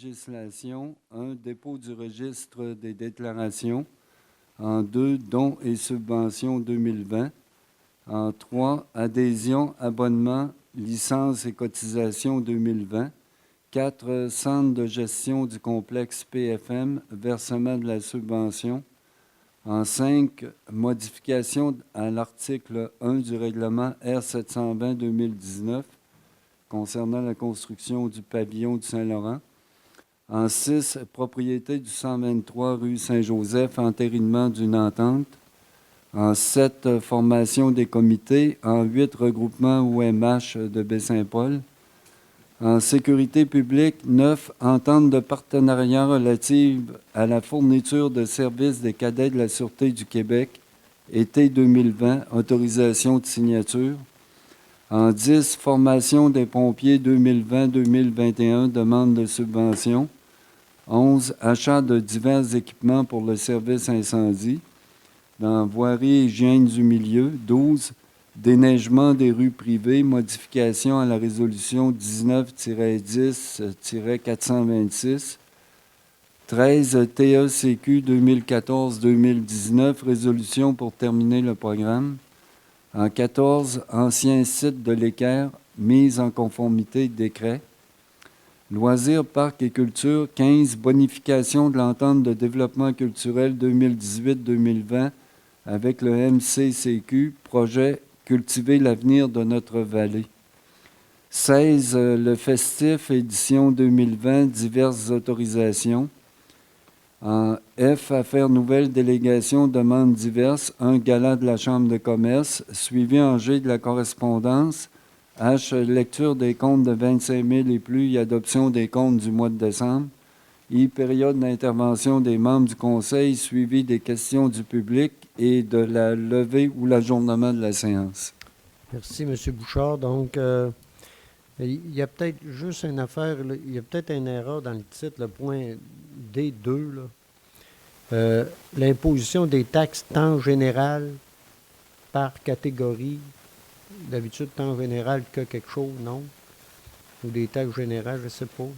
législation. 1. Dépôt du registre des déclarations. En 2. Dons et subventions 2020. En 3. Adhésion, abonnement, licences et cotisations 2020. 4. Centre de gestion du complexe PFM, versement de la subvention. En 5. Modification à l'article 1 du règlement R720-2019 concernant la construction du pavillon du Saint-Laurent. En 6. Propriété du 123 rue Saint-Joseph, entérinement d'une entente. En 7. Formation des comités. En 8. Regroupement OMH de Baie-Saint-Paul. En sécurité publique, 9. Entente de partenariat relative à la fourniture de services des cadets de la Sûreté du Québec, été 2020, autorisation de signature. En 10. Formation des pompiers 2020-2021, demande de subvention. 11. Achat de divers équipements pour le service incendie. Dans voirie et hygiène du milieu, 12. Déneigement des rues privées, modification à la résolution 19-10-426. 13. TECQ 2014-2019, résolution pour terminer le programme. En 14. Ancien site de l'équerre, mise en conformité décret. Loisirs, parcs et culture. 15. Bonification de l'entente de développement culturel 2018-2020 avec le MCCQ, projet Cultiver l'avenir de notre vallée. 16. Le festif, édition 2020, diverses autorisations. En F, affaires nouvelles, délégation, demandes diverses. 1. Gala de la Chambre de commerce. Suivi en G de la correspondance. H. Lecture des comptes de 25 000 et plus et adoption des comptes du mois de décembre. I. Période d'intervention des membres du Conseil, suivi des questions du public et de la levée ou l'ajournement de la séance. Merci, M. Bouchard. Donc, il y a peut-être juste une affaire, là, il y a peut-être une erreur dans le titre, le point D2. L'imposition des taxes temps général par catégorie. D'habitude, temps général que quelque chose, non? Ou des taxes générales, je ne sais pas.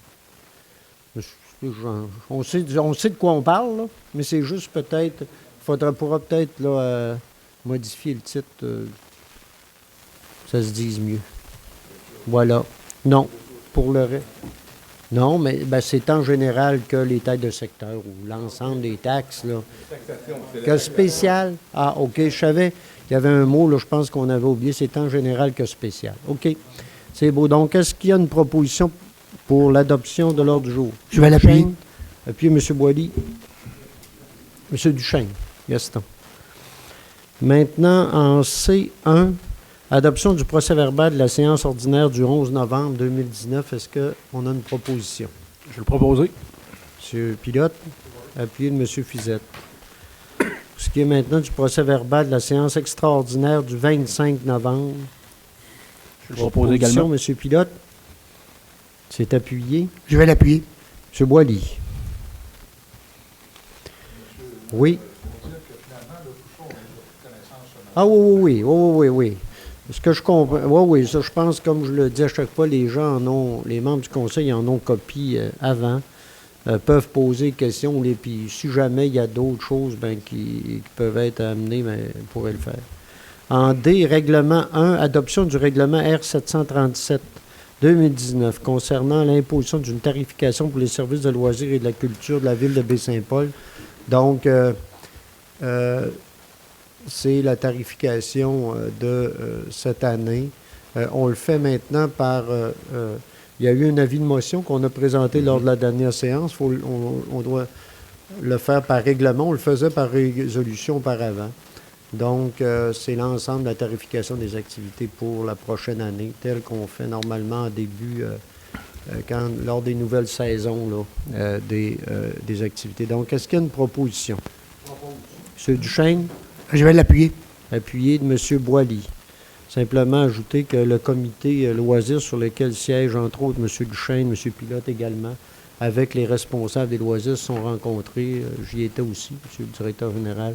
On sait de quoi on parle, là, mais c'est juste peut-être, pourra peut-être là, modifier le titre, ça se dise mieux. Voilà. Non, pour le reste. Non, mais c'est en général que les taxes de secteur ou l'ensemble des taxes. Là. Que spécial. Ah, OK, je savais qu'il y avait un mot, là, je pense qu'on avait oublié, c'est en général que spécial. OK, c'est beau. Donc, est-ce qu'il y a une proposition pour l'adoption de l'ordre du jour? Je vais l'appuyer. Appuyez, M. Boily. M. Duchesne. Gaston. Maintenant, en C1, adoption du procès-verbal de la séance ordinaire du 11 novembre 2019. Est-ce qu'on a une proposition? Je vais le proposer. M. Pilote, appuyé de M. Fizette. Pour ce qui est maintenant du procès-verbal de la séance extraordinaire du 25 novembre. Je vais le proposer également. M. Pilote. C'est appuyé. Je vais l'appuyer. M. Boily. Oui. Ah oui. Ce que je comprends, oui, ça, je pense, comme je le dis à chaque fois, les membres du Conseil en ont copie avant, peuvent poser des questions, puis si jamais il y a d'autres choses qui peuvent être amenées, ils pourraient le faire. En D, règlement 1, adoption du règlement R737-2019 concernant l'imposition d'une tarification pour les services de loisirs et de la culture de la ville de Baie-Saint-Paul. Donc, c'est la tarification de cette année. On le fait maintenant par... il y a eu un avis de motion qu'on a présenté lors de la dernière séance. On doit le faire par règlement. On le faisait par résolution auparavant. Donc, c'est l'ensemble de la tarification des activités pour la prochaine année, telle qu'on fait normalement en début, lors des nouvelles saisons là, des activités. Donc, est-ce qu'il y a une proposition? M. Duchesne? Je vais l'appuyer. Appuyé de M. Boily. Simplement ajouter que le comité loisirs sur lequel siège, entre autres, M. Duchesne, M. Pilote également, avec les responsables des loisirs, se sont rencontrés. J'y étais aussi, M. le directeur général,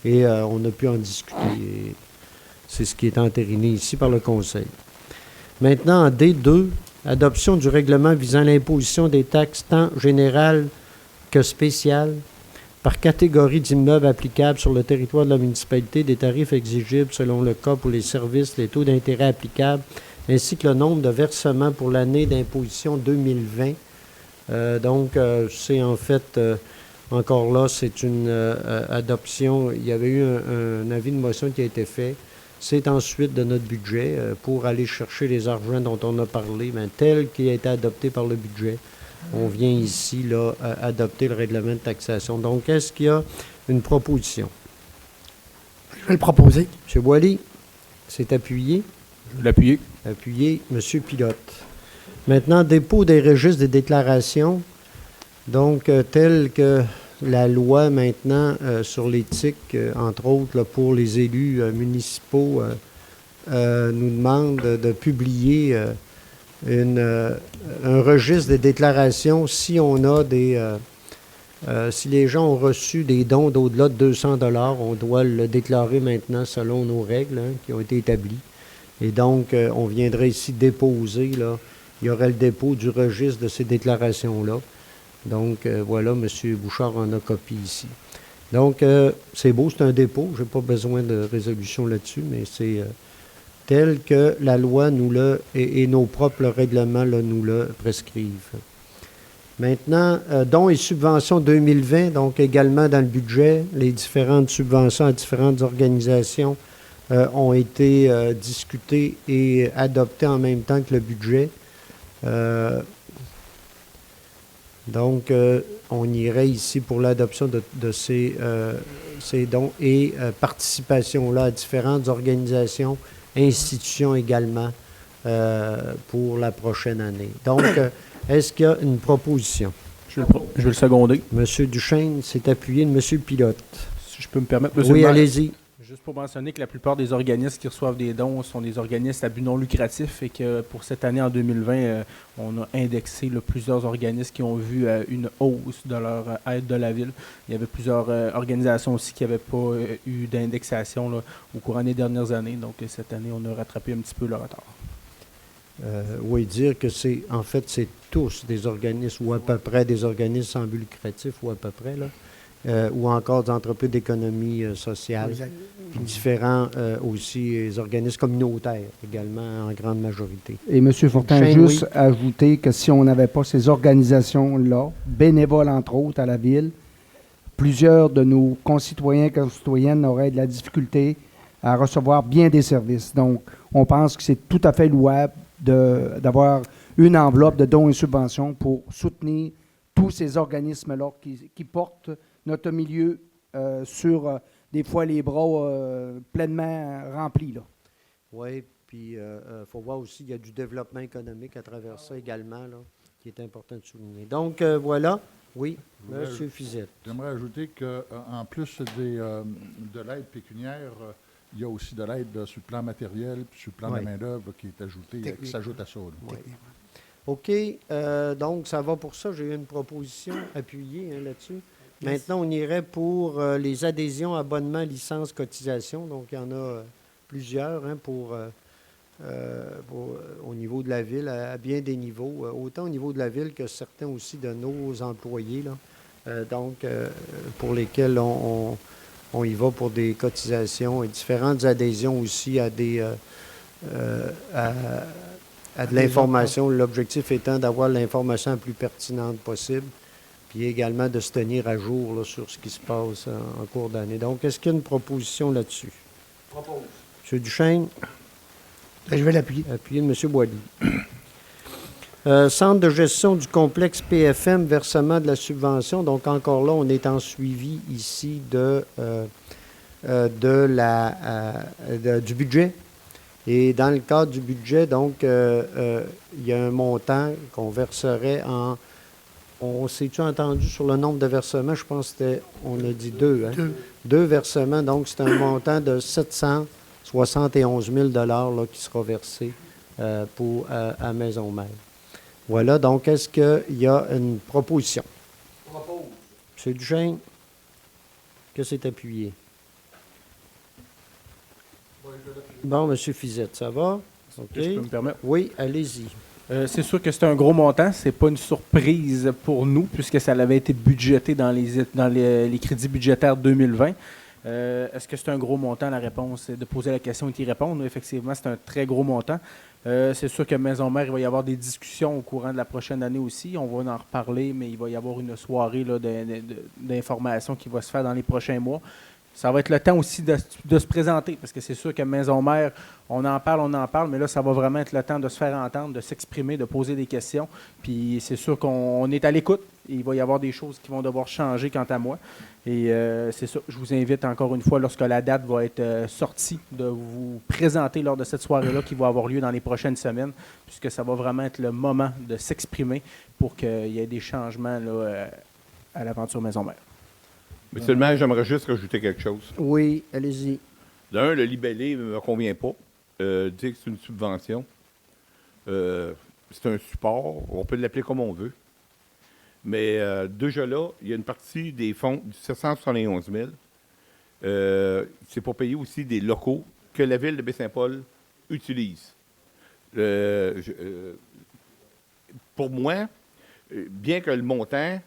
et on a pu en discuter. Et c'est ce qui est entériné ici par le Conseil. Maintenant, en D2, Adoption du règlement visant l'imposition des taxes tant générales que spéciales par catégorie d'immeubles applicables sur le territoire de la municipalité, des tarifs exigibles selon le cas pour les services, les taux d'intérêt applicables, ainsi que le nombre de versements pour l'année d'imposition 2020. C'est en fait, encore là, c'est une adoption. Il y avait eu un avis de motion qui a été fait. C'est ensuite de notre budget pour aller chercher les argents dont on a parlé, tel qu'il a été adopté par le budget. On vient ici là, adopter le règlement de taxation. Donc, est-ce qu'il y a une proposition? Je vais le proposer. M. Boily, c'est appuyé. Je vais l'appuyer. Appuyé. M. Pilote. Maintenant, dépôt des registres des déclarations. Donc, tel que la loi maintenant sur l'éthique, entre autres là, pour les élus municipaux, nous demande de publier un registre des déclarations si on a si les gens ont reçu des dons d'au-delà de 200 $, on doit le déclarer maintenant selon nos règles qui ont été établies. Et donc, on viendrait ici déposer, là, il y aurait le dépôt du registre de ces déclarations-là. Donc, voilà, M. Bouchard en a copie ici. Donc, c'est beau, c'est un dépôt. Je n'ai pas besoin de résolution là-dessus, mais c'est tel que la loi nous le et nos propres règlements là, nous le prescrivent. Maintenant, dons et subventions 2020, donc également dans le budget, les différentes subventions à différentes organisations ont été discutées et adoptées en même temps que le budget. Donc, on irait ici pour l'adoption de ces dons et participation-là à différentes organisations, institutions également pour la prochaine année. Donc, est-ce qu'il y a une proposition? Je vais le seconder. M. Duchesne s'est appuyé de M. Pilote. Si je peux me permettre, M. Oui, le maire, allez-y. juste pour mentionner que la plupart des organismes qui reçoivent des dons sont des organismes à but non lucratif et que pour cette année, en 2020, on a indexé là, plusieurs organismes qui ont vu une hausse de leur aide de la ville. Il y avait plusieurs organisations aussi qui n'avaient pas eu d'indexation là, au courant des dernières années. Donc, cette année, on a rattrapé un petit peu le retard. Oui, dire que c'est tous des organismes ou à peu près des organismes sans but lucratif ou à peu près, là, ou encore des entreprises d'économie sociale, puis différents aussi les organismes communautaires également en grande majorité. Et M. Fortin, Shane, juste ajouter que si on n'avait pas ces organisations-là, bénévoles entre autres à la ville, plusieurs de nos concitoyens et concitoyennes auraient de la difficulté à recevoir bien des services. Donc, on pense que c'est tout à fait louable d'avoir une enveloppe de dons et subventions pour soutenir tous ces organismes-là qui portent notre milieu sur, des fois, les bras pleinement remplis. Oui, puis il faut voir aussi qu'il y a du développement économique à travers ça également, là, qui est important de souligner. Donc, voilà. Oui, M. Fizette. J'aimerais ajouter qu'en plus de l'aide pécuniaire, il y a aussi de l'aide sur le plan matériel puis sur le plan de la main-d'œuvre qui est ajoutée, qui s'ajoute à ça. Oui. OK. Donc, ça va pour ça. J'ai eu une proposition appuyée là-dessus. Yes. Maintenant, on irait pour les adhésions, abonnements, licences, cotisations. Donc, il y en a plusieurs au niveau de la ville, à bien des niveaux, autant au niveau de la ville que certains aussi de nos employés, là. Pour lesquels on y va pour des cotisations et différentes adhésions aussi à à de l'information. L'objectif étant d'avoir l'information la plus pertinente possible, puis également de se tenir à jour là, sur ce qui se passe en cours d'année. Donc, est-ce qu'il y a une proposition là-dessus? Propose. M. Duchesne? Je vais l'appuyer. Appuyé de M. Boily. Centre de gestion du complexe PFM, versement de la subvention. Donc, encore là, on est en suivi ici du budget. Et dans le cadre du budget, donc, il y a un montant qu'on verserait en... On s'est-tu entendu sur le nombre de versements? Je pense on a dit 2. Hein? Deux versements. Donc, c'est un montant de 771 000 là, qui sera versé à Maison-Mère. Voilà. Donc, est-ce qu'il y a une proposition? Propose. M. Duchesne, que c'est appuyé? Oui, je vais l'appuyer. Bon, M. Fizette, ça va? OK. Si je peux me permettre. Oui, allez-y. C'est sûr que c'est un gros montant. C'est pas une surprise pour nous puisque ça avait été budgété dans les crédits budgétaires 2020. Est-ce que c'est un gros montant? La réponse est de poser la question et d'y répondre. Effectivement, c'est un très gros montant. C'est sûr que Maison Mère, il va y avoir des discussions au courant de la prochaine année aussi. On va en reparler, mais il va y avoir une soirée là, d'information qui va se faire dans les prochains mois. Ça va être le temps aussi de se présenter, parce que c'est sûr que Maison Mère, on en parle, mais là, ça va vraiment être le temps de se faire entendre, de s'exprimer, de poser des questions. Puis c'est sûr qu'on est à l'écoute. Il va y avoir des choses qui vont devoir changer quant à moi. Et c'est ça, je vous invite encore une fois, lorsque la date va être sortie, de vous présenter lors de cette soirée-là qui va avoir lieu dans les prochaines semaines, puisque ça va vraiment être le moment de s'exprimer pour qu'il y ait des changements là, à l'aventure Maison Mère. Monsieur le maire, j'aimerais juste rajouter quelque chose. Oui, allez-y. D'un, le libellé ne me convient pas. Dire que c'est une subvention, c'est un support, on peut l'appeler comme on veut. Mais déjà là, il y a une partie des fonds du 771 000. C'est pour payer aussi des locaux que la ville de Baie-Saint-Paul utilise. Pour moi, bien que le montant,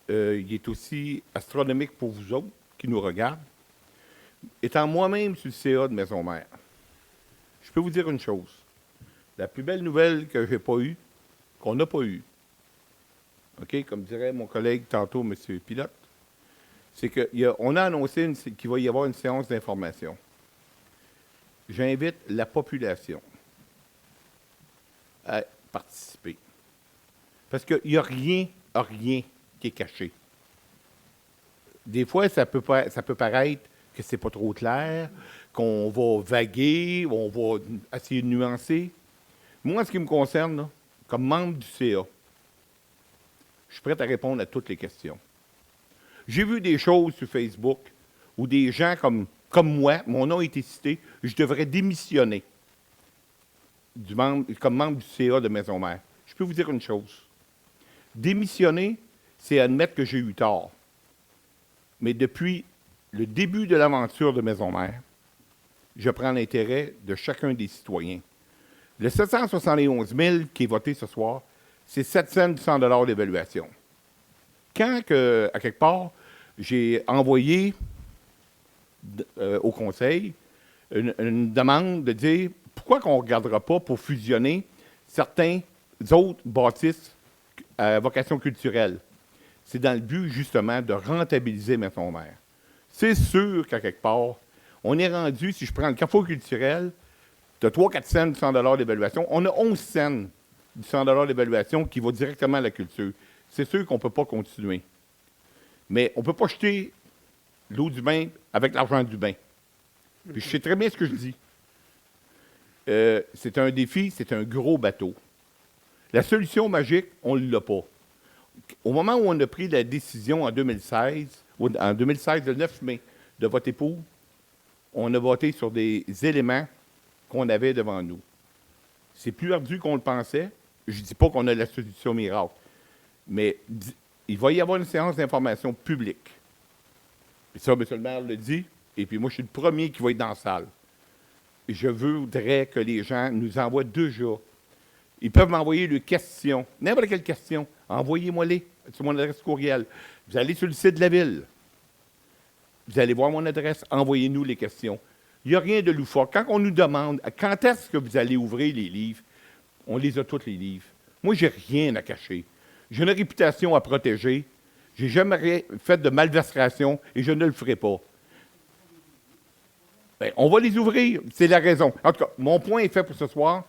il est aussi astronomique pour vous autres qui nous regardent, étant moi-même sur le CA de Maison Mère, je peux vous dire une chose. La plus belle nouvelle que j'ai pas eue, qu'on n'a pas eue, OK, comme dirait mon collègue tantôt, M. Pilote, c'est qu'on a annoncé qu'il va y avoir une séance d'information. J'invite la population à participer. Parce qu'il n'y a rien qui est caché. Des fois, ça peut paraître que c'est pas trop clair, qu'on va vaguer, on va essayer de nuancer. Moi, en ce qui me concerne, là, comme membre du CA, je suis prêt à répondre à toutes les questions. J'ai vu des choses sur Facebook où des gens comme moi, mon nom a été cité, je devrais démissionner comme membre du CA de Maison Mère. Je peux vous dire une chose. Démissionner, c'est admettre que j'ai eu tort. Mais depuis le début de l'aventure de Maison Mère, je prends l'intérêt de chacun des citoyens. Le 771 000 qui est voté ce soir, c'est 700 $ d'évaluation. Quand, à quelque part, j'ai envoyé au Conseil une demande de dire pourquoi on ne regardera pas pour fusionner certains autres bâtisses à vocation culturelle. C'est dans le but, justement, de rentabiliser Maison Mère. C'est sûr qu'à quelque part, on est rendu, si je prends le Carrefour culturel, de 3-4 cents du 100 $ d'évaluation, on a 11 cents du 100 $ d'évaluation qui va directement à la culture. C'est sûr qu'on ne peut pas continuer. Mais on ne peut pas jeter l'eau du bain avec l'argent du bain. Puis je sais très bien ce que je dis. C'est un défi, c'est un gros bateau. La solution magique, on ne l'a pas. Au moment où on a pris la décision en 2016, le 9 mai, de voter pour, on a voté sur des éléments qu'on avait devant nous. C'est plus ardu qu'on le pensait. Je ne dis pas qu'on a la solution miracle, mais il va y avoir une séance d'information publique. Puis ça, M. le maire le dit, et puis moi, je suis le premier qui va être dans la salle. Et je voudrais que les gens nous envoient déjà. Ils peuvent m'envoyer leurs questions, n'importe quelle question. Envoyez-moi-les sur mon adresse courriel. Vous allez sur le site de la ville. Vous allez voir mon adresse. Envoyez-nous les questions. Il n'y a rien de loufoque. Quand on nous demande quand est-ce que vous allez ouvrir les livres, on les a tous les livres. Moi, je n'ai rien à cacher. J'ai une réputation à protéger. Je n'ai jamais fait de malversation et je ne le ferai pas. Bien, on va les ouvrir. C'est la raison. En tout cas, mon point est fait pour ce soir.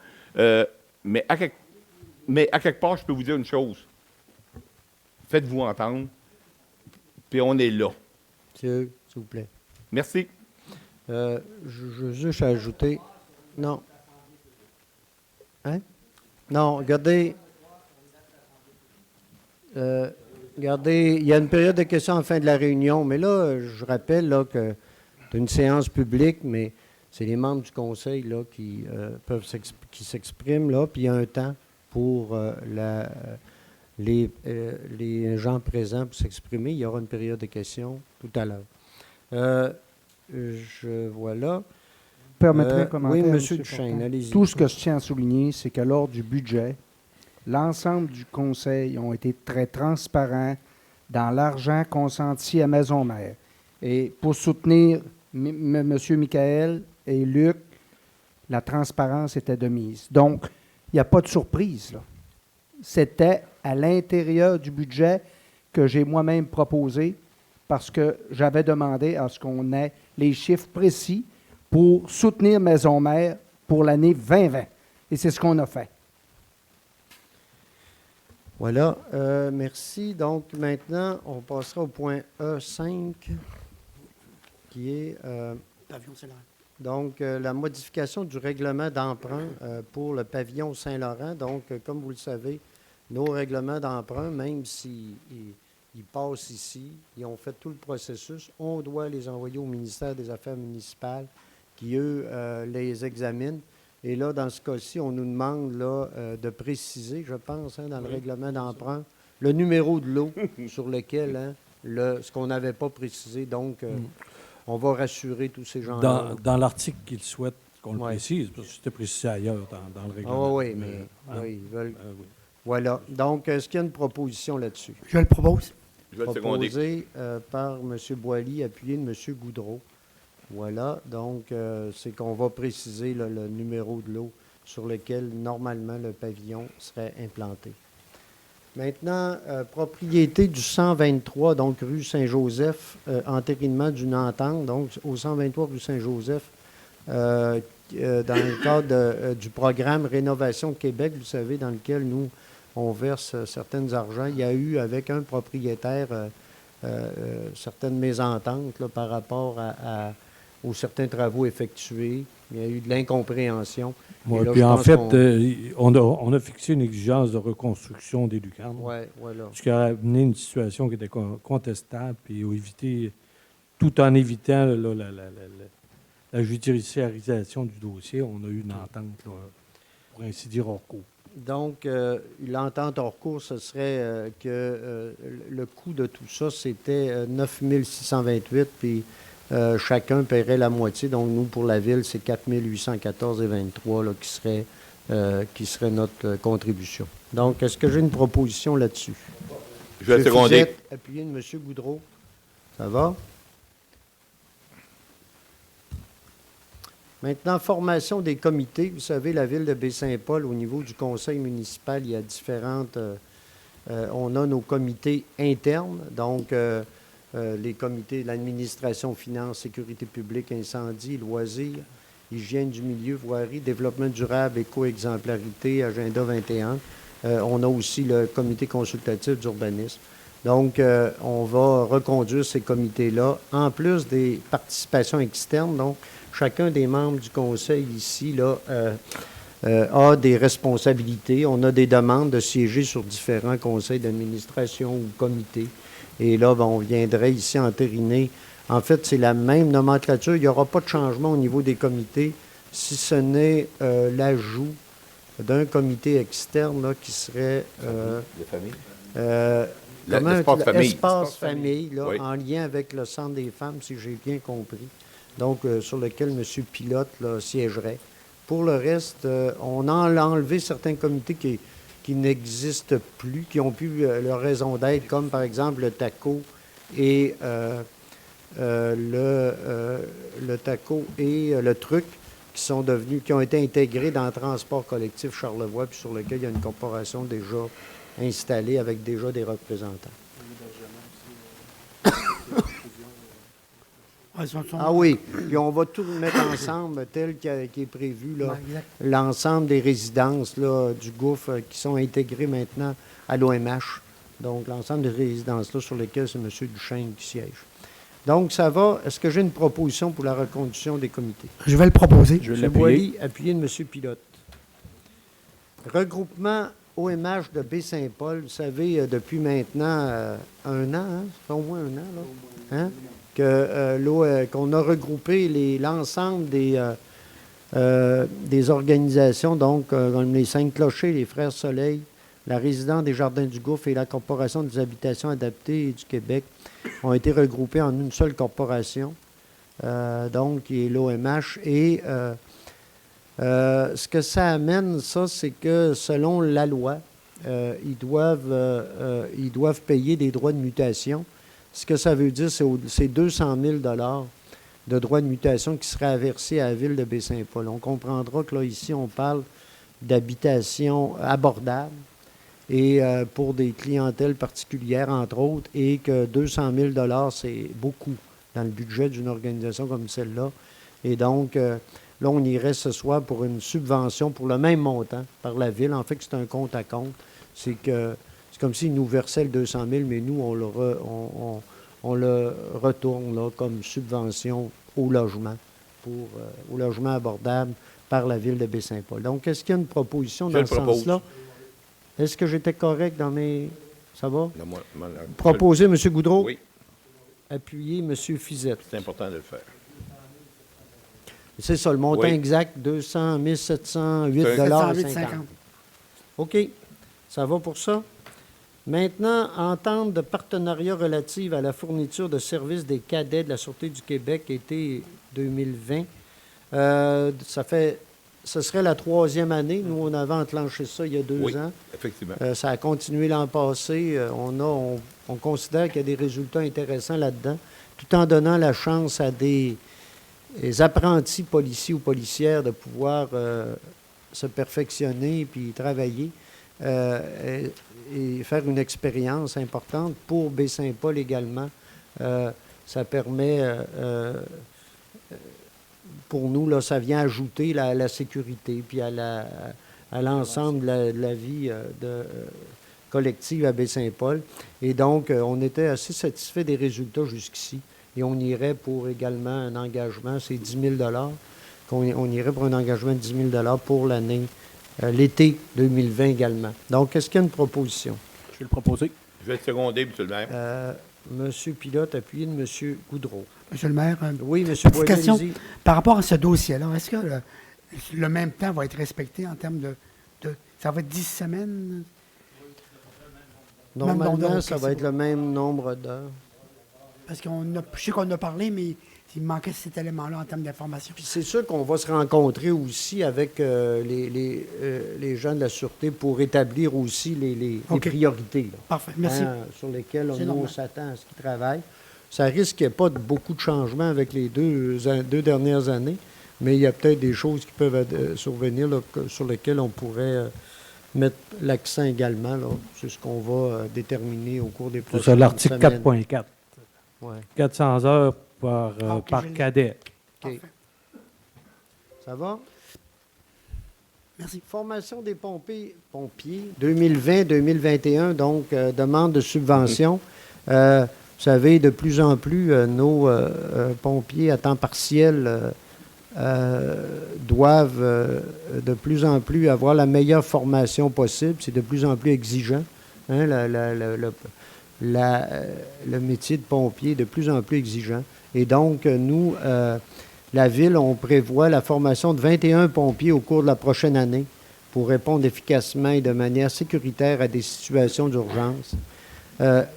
Mais à quelque part, je peux vous dire une chose. Faites-vous entendre, puis on est là. Monsieur, s'il vous plaît. Merci. Je veux juste ajouter... Non. Hein? Non, regardez... regardez, il y a une période de questions à la fin de la réunion, mais là, je rappelle là, que c'est une séance publique, mais c'est les membres du conseil là, qui s'expriment, là, puis il y a un temps pour les gens présents pour s'exprimer. Il y aura une période de questions tout à l'heure. Je vois là. Permettrait un commentaire, oui, M. M. Duchesne, allez-y. Tout ce que je tiens à souligner, c'est que lors du budget, l'ensemble du conseil ont été très transparents dans l'argent consenti à Maison-Mère. Et pour soutenir M. Michael et Luc, la transparence était de mise. Donc, il n'y a pas de surprise, là. C'était à l'intérieur du budget que j'ai moi-même proposé parce que j'avais demandé à ce qu'on ait les chiffres précis pour soutenir Maison-Mère pour l'année 2020. Et c'est ce qu'on a fait. Voilà, merci. Donc, maintenant, on passera au point E5, qui est Pavillon Saint-Laurent. donc la modification du règlement d'emprunt pour le pavillon Saint-Laurent. Donc, comme vous le savez, nos règlements d'emprunt, même s'ils passent ici, ils ont fait tout le processus, on doit les envoyer au ministère des Affaires municipales qui, eux, les examinent. Et là, dans ce cas-ci, on nous demande là, de préciser, je pense, dans le règlement d'emprunt, le numéro de lot sur lequel, ce qu'on n'avait pas précisé. Donc, on va rassurer tous ces gens-là. Dans l'article qu'ils souhaitent qu'on le Ouais. précise, parce que c'était précisé ailleurs dans le règlement. Ah oui, mais oui, ils veulent. Oui. Voilà. Donc, est-ce qu'il y a une proposition là-dessus? Je le propose. Je vais le seconder. Proposée par M. Boilly, appuyé de M. Goudreau. Voilà. Donc, c'est qu'on va préciser là, le numéro de lot sur lequel, normalement, le pavillon serait implanté. Maintenant, propriété du 123, donc rue Saint-Joseph, entérinement d'une entente, donc au 123 rue Saint-Joseph, dans le cadre du programme Rénovation Québec, vous savez, dans lequel nous, on verse certains argents. Il y a eu, avec un propriétaire, certaines mésententes là, par rapport aux certains travaux effectués. Il y a eu de l'incompréhension. Ouais, Et là, puis je en pense fait, qu'on- on a fixé une exigence de reconstruction des lucarnes, Oui, voilà. ce qui a amené une situation qui était contestable, puis tout en évitant là, la judiciarisation du dossier, on a eu une entente, là, pour ainsi dire, hors cours. Donc, l'entente hors cours, ce serait que le coût de tout ça, c'était 9 628, puis chacun paierait la moitié. Donc, nous, pour la ville, c'est 4 814,23 là, qui serait notre contribution. Donc, est-ce que j'ai une proposition là-dessus? Je vais le M. seconder. Fizette, appuyé de M. Goudreau. Ça va? Maintenant, formation des comités. Vous savez, la ville de Baie-Saint-Paul, au niveau du conseil municipal, il y a différentes... on a nos comités internes, donc les comités de l'administration, finances, sécurité publique, incendie, loisirs, hygiène du milieu, voirie, développement durable, éco-exemplarité, agenda 21. On a aussi le comité consultatif d'urbanisme. Donc, on va reconduire ces comités-là, en plus des participations externes. Donc, chacun des membres du conseil ici là, a des responsabilités. On a des demandes de siéger sur différents conseils d'administration ou comités. Et là, ben, on viendrait ici entériner. En fait, c'est la même nomenclature. Il n'y aura pas de changement au niveau des comités, si ce n'est l'ajout d'un comité externe là, qui serait... De famille. comment- L'espace famille. Espace famille, là, Oui. en lien avec le Centre des femmes, si j'ai bien compris. Donc, sur lequel M. Pilote là, siégerait. Pour le reste, on a enlevé certains comités qui n'existent plus, qui ont pu leur raison d'être, comme par exemple le TACO et le TACO et le TRUC, qui ont été intégrés dans le transport collectif Charlevoix, puis sur lequel il y a une corporation déjà installée avec déjà des représentants. Ah oui, puis on va tout mettre ensemble tel qui est prévu, là, l'ensemble des résidences là, du gouffre qui sont intégrées maintenant à l'OMH. Donc, l'ensemble des résidences-là sur lesquelles c'est M. Duchesne qui siège. Donc, ça va. Est-ce que j'ai une proposition pour la reconduction des comités? Je vais le proposer. Je vais M. l'appuyer. Boilly, appuyé de M. Pilote. Regroupement OMH de Baie-Saint-Paul, vous savez, depuis maintenant un an, hein? Ça fait au moins un an, là, hein? Qu'on a regroupé l'ensemble des organisations, donc comme les 5 clochers, les Frères Soleil, la Résidence des Jardins du Gouffre et la Corporation des habitations adaptées du Québec ont été regroupés en une seule corporation, donc qui est l'OMH. Et ce que ça amène, ça, c'est que selon la loi, ils doivent payer des droits de mutation. Ce que ça veut dire, c'est 200 000 de droits de mutation qui seraient versés à la ville de Baie-Saint-Paul. On comprendra que là, ici, on parle d'habitation abordable et pour des clientèles particulières, entre autres, et que 200 000 c'est beaucoup dans le budget d'une organisation comme celle-là. Et donc, là, on irait ce soir pour une subvention pour le même montant par la ville. En fait, c'est un compte à compte. C'est comme s'ils nous versaient le 200 000, mais nous, on le retourne là, comme subvention au logement, au logement abordable par la ville de Baie-Saint-Paul. Donc, est-ce qu'il y a une proposition dans ce sens-là? Est-ce que j'étais correct dans mes... Ça va? Proposer, M. Goudreau? Oui. Appuyer, M. Fizette. C'est important de le faire. C'est ça, le montant Oui. exact, 200 708 708,50. OK. Ça va pour ça? Maintenant, entente de partenariat relative à la fourniture de services des cadets de la Sûreté du Québec, été 2020. Ce serait la 3e année. Nous, on avait enclenché ça il y a 2 Oui, ans. effectivement. Ça a continué l'an passé. On considère qu'il y a des résultats intéressants là-dedans, tout en donnant la chance à des apprentis policiers ou policières de pouvoir se perfectionner puis travailler et faire une expérience importante pour Baie-Saint-Paul également. Ça permet, pour nous, là, ça vient ajouter à la sécurité puis à l'ensemble de la vie collective à Baie-Saint-Paul. Et donc, on était assez satisfait des résultats jusqu'ici. Et on irait pour également un engagement, c'est 10 000 on irait pour un engagement de 10 000 pour l'année, l'été 2020 également. Donc, est-ce qu'il y a une proposition? Je vais le proposer. Je vais être secondé, M. le maire. Monsieur Pilote, appuyé de M. Goudreau. Monsieur le maire, Oui, M. petite Boilly, question. allez-y. Par rapport à ce dossier-là, est-ce que le même temps va être respecté en termes de ça va être 10 semaines? Normalement, donc, ça c'est va être bon. le même nombre d'heures. Parce je sais qu'on en a parlé, mais il manquait cet élément-là en termes d'information. Puis c'est sûr qu'on va se rencontrer aussi avec les gens de la Sûreté pour établir aussi les OK. priorités. Là. Parfait, merci. Sur lesquelles C'est nous, on normal. s'attend à ce qu'ils travaillent. Ça risque qu'il n'y ait pas beaucoup de changements avec les deux dernières années, mais il y a peut-être des choses qui peuvent survenir là, sur lesquelles on pourrait mettre l'accent également. Là. C'est ce qu'on va déterminer au cours des C'est prochaines ça, l'article semaines. 4.4. Ouais. 400 heures par, OK, par je l'ai. cadet. OK. Parfait. Ça va? Merci. Formation des pompiers 2020-2021, donc demande de subvention. Vous savez, de plus en plus, nos pompiers à temps partiel doivent de plus en plus avoir la meilleure formation possible. C'est de plus en plus exigeant. Hein, le métier de pompier est de plus en plus exigeant. Et donc, nous, la Ville, on prévoit la formation de 21 pompiers au cours de la prochaine année pour répondre efficacement et de manière sécuritaire à des situations d'urgence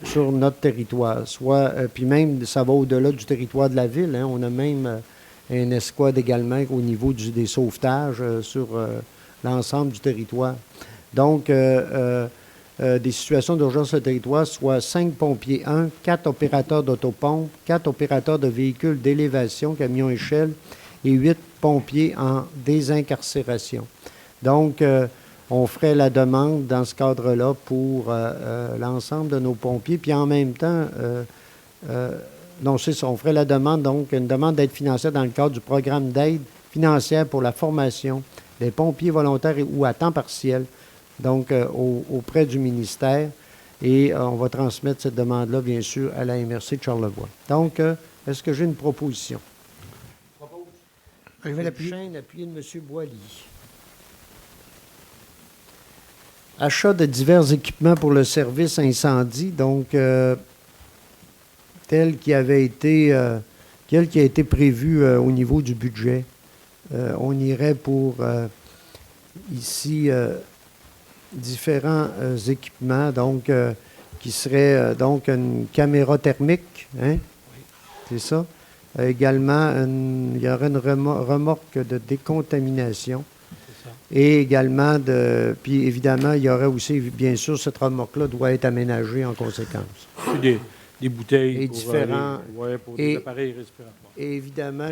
sur notre territoire. Puis même, ça va au-delà du territoire de la Ville. Hein. On a même une escouade également au niveau des sauvetages sur l'ensemble du territoire. Donc, des situations d'urgence sur le territoire, soit 5 pompiers 1, 4 opérateurs d'autopompe, 4 opérateurs de véhicules d'élévation, camions échelles, et 8 pompiers en désincarcération. Donc, on ferait la demande dans ce cadre-là pour l'ensemble de nos pompiers. Puis en même temps, non, c'est ça, on ferait la demande, donc une demande d'aide financière dans le cadre du programme d'aide financière pour la formation des pompiers volontaires ou à temps partiel, donc auprès du ministère. Et on va transmettre cette demande-là, bien sûr, à la MRC de Charlevoix. Donc, est-ce que j'ai une proposition? Je vais l'appuyer. Appuyé de M. Boilly. Achat de divers équipements pour le service incendie, donc tel qui a été prévu au niveau du budget. On irait pour ici différents équipements, donc qui seraient donc une caméra thermique, hein? C'est ça. Également, il y aurait une remorque de décontamination. Et également, puis évidemment, il y aurait aussi, bien sûr, cette remorque-là doit être aménagée en conséquence. Puis des bouteilles Et pour, différents- pour et- des appareils respiratoires. Et évidemment,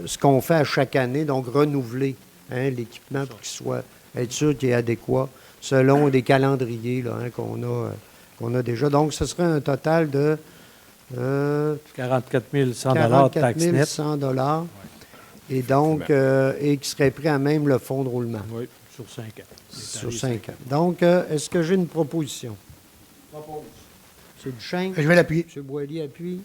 ce qu'on fait à chaque année, donc renouveler l'équipement pour qu'il soit, être sûr qu'il est adéquat selon des calendriers là, qu'on a déjà. Donc, ce serait un total de 44 100 44 taxes nettes. 100 et donc, et qui serait prêt à même le fonds de roulement Oui, sur 5 ans. sur 5 ans. Donc, est-ce que j'ai une proposition? M. Duchesne? Je vais l'appuyer. M. Boily appuie.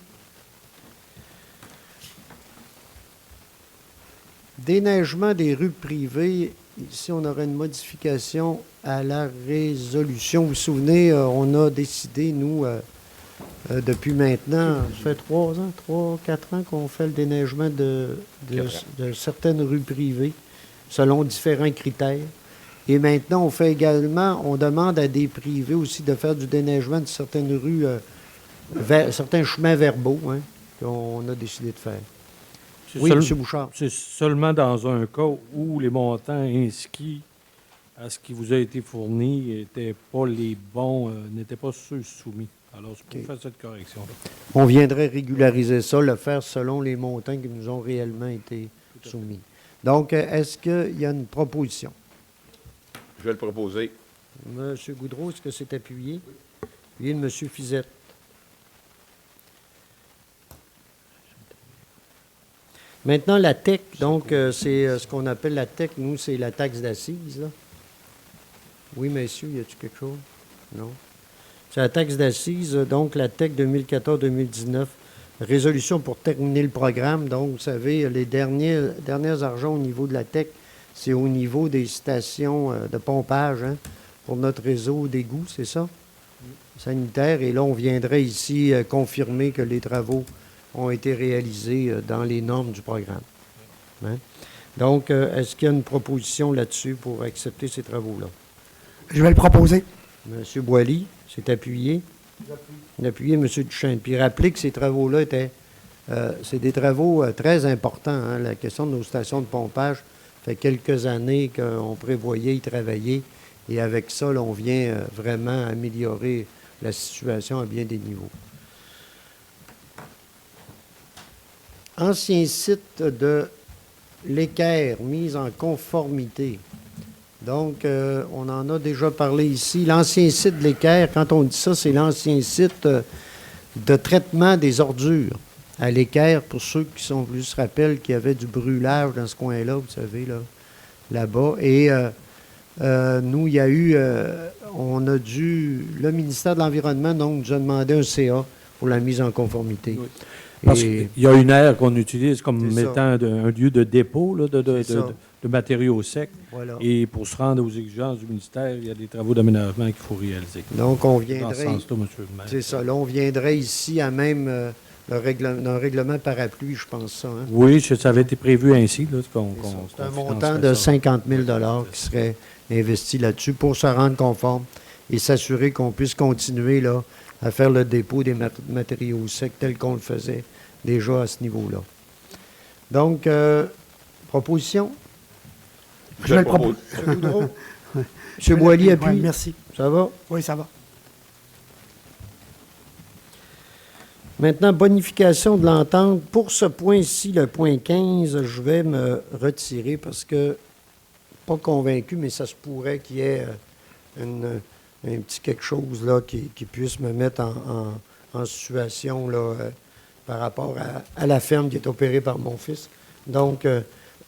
Déneigement des rues privées. Ici, on aurait une modification à la résolution. Vous vous souvenez, on a décidé, nous, depuis maintenant, ça fait 3 ans, 4 ans qu'on fait le déneigement de certaines rues privées selon différents critères. Et maintenant, on fait également, on demande à des privés aussi de faire du déneigement de certaines rues, certains chemins verbaux qu'on a décidé de faire. C'est Oui, seul- M. Bouchard. C'est seulement dans un cas où les montants inscrits à ce qui vous a été fourni n'étaient pas les bons, n'étaient pas ceux soumis. Alors, c'est pour OK. faire cette correction-là. On viendrait régulariser ça, le faire selon les montants qui nous ont réellement été soumis. Donc, est-ce qu'il y a une proposition? Je vais le proposer. M. Goudreau, est-ce que c'est appuyé? Appuyé de M. Fizette. Maintenant, la TEC, donc, c'est ce qu'on appelle la TEC, nous, c'est la taxe d'assises, là. Oui, messieurs, y a-t-il quelque chose? Non. C'est la taxe d'assises, donc la TEC 2014-2019. Résolution pour terminer le programme. Donc, vous savez, les derniers argents au niveau de la TEC, c'est au niveau des stations de pompage pour notre réseau d'égouts, c'est ça? Sanitaire. Et là, on viendrait ici confirmer que les travaux ont été réalisés dans les normes du programme. Hein? Donc, est-ce qu'il y a une proposition là-dessus pour accepter ces travaux-là? Je vais le proposer. M. Boily, c'est appuyé. Appuyé, M. Duchesne. Puis rappelez que ces travaux-là étaient, c'est des travaux très importants. Hein? La question de nos stations de pompage fait quelques années qu'on prévoyait y travailler. Et avec ça, là, on vient vraiment améliorer la situation à bien des niveaux. Ancien site de l'Équerre, mise en conformité. Donc, on en a déjà parlé ici. L'ancien site de l'Équerre, quand on dit ça, c'est l'ancien site de traitement des ordures à l'Équerre. Pour ceux qui sont venus se rappellent qu'il y avait du brûlage dans ce coin-là, vous savez, là-bas. Et nous, il y a eu, le ministère de l'Environnement, donc, nous a demandé un CA pour la mise en conformité. Oui. Parce Et qu'il y a une aire qu'on utilise comme C'est ça. mettant un lieu de dépôt là, C'est ça. de matériaux secs. voilà. Et pour se rendre aux exigences du ministère, il y a des travaux d'aménagement qu'il faut réaliser. Donc, on Dans ce viendrait... sens-là, monsieur le maire. C'est ça. Là, on viendrait ici à même un règlement parapluie, je pense ça. Hein? Oui, ça avait été prévu ainsi. Là, C'est un montant de 50 000 qui serait investi là-dessus pour se rendre conforme et s'assurer qu'on puisse continuer là, à faire le dépôt des matériaux secs tel qu'on le faisait déjà à ce niveau-là. Donc, proposition? Je vais le proposer. M. Goudreau? M. Boily appuie? Oui, merci. Ça va? Oui, ça va. Maintenant, bonification de l'entente. Pour ce point-ci, le point 15, je vais me retirer parce que, pas convaincu, mais ça se pourrait qu'il y ait un petit quelque chose là qui puisse me mettre en situation là, par rapport à la ferme qui est opérée par mon fils. Donc,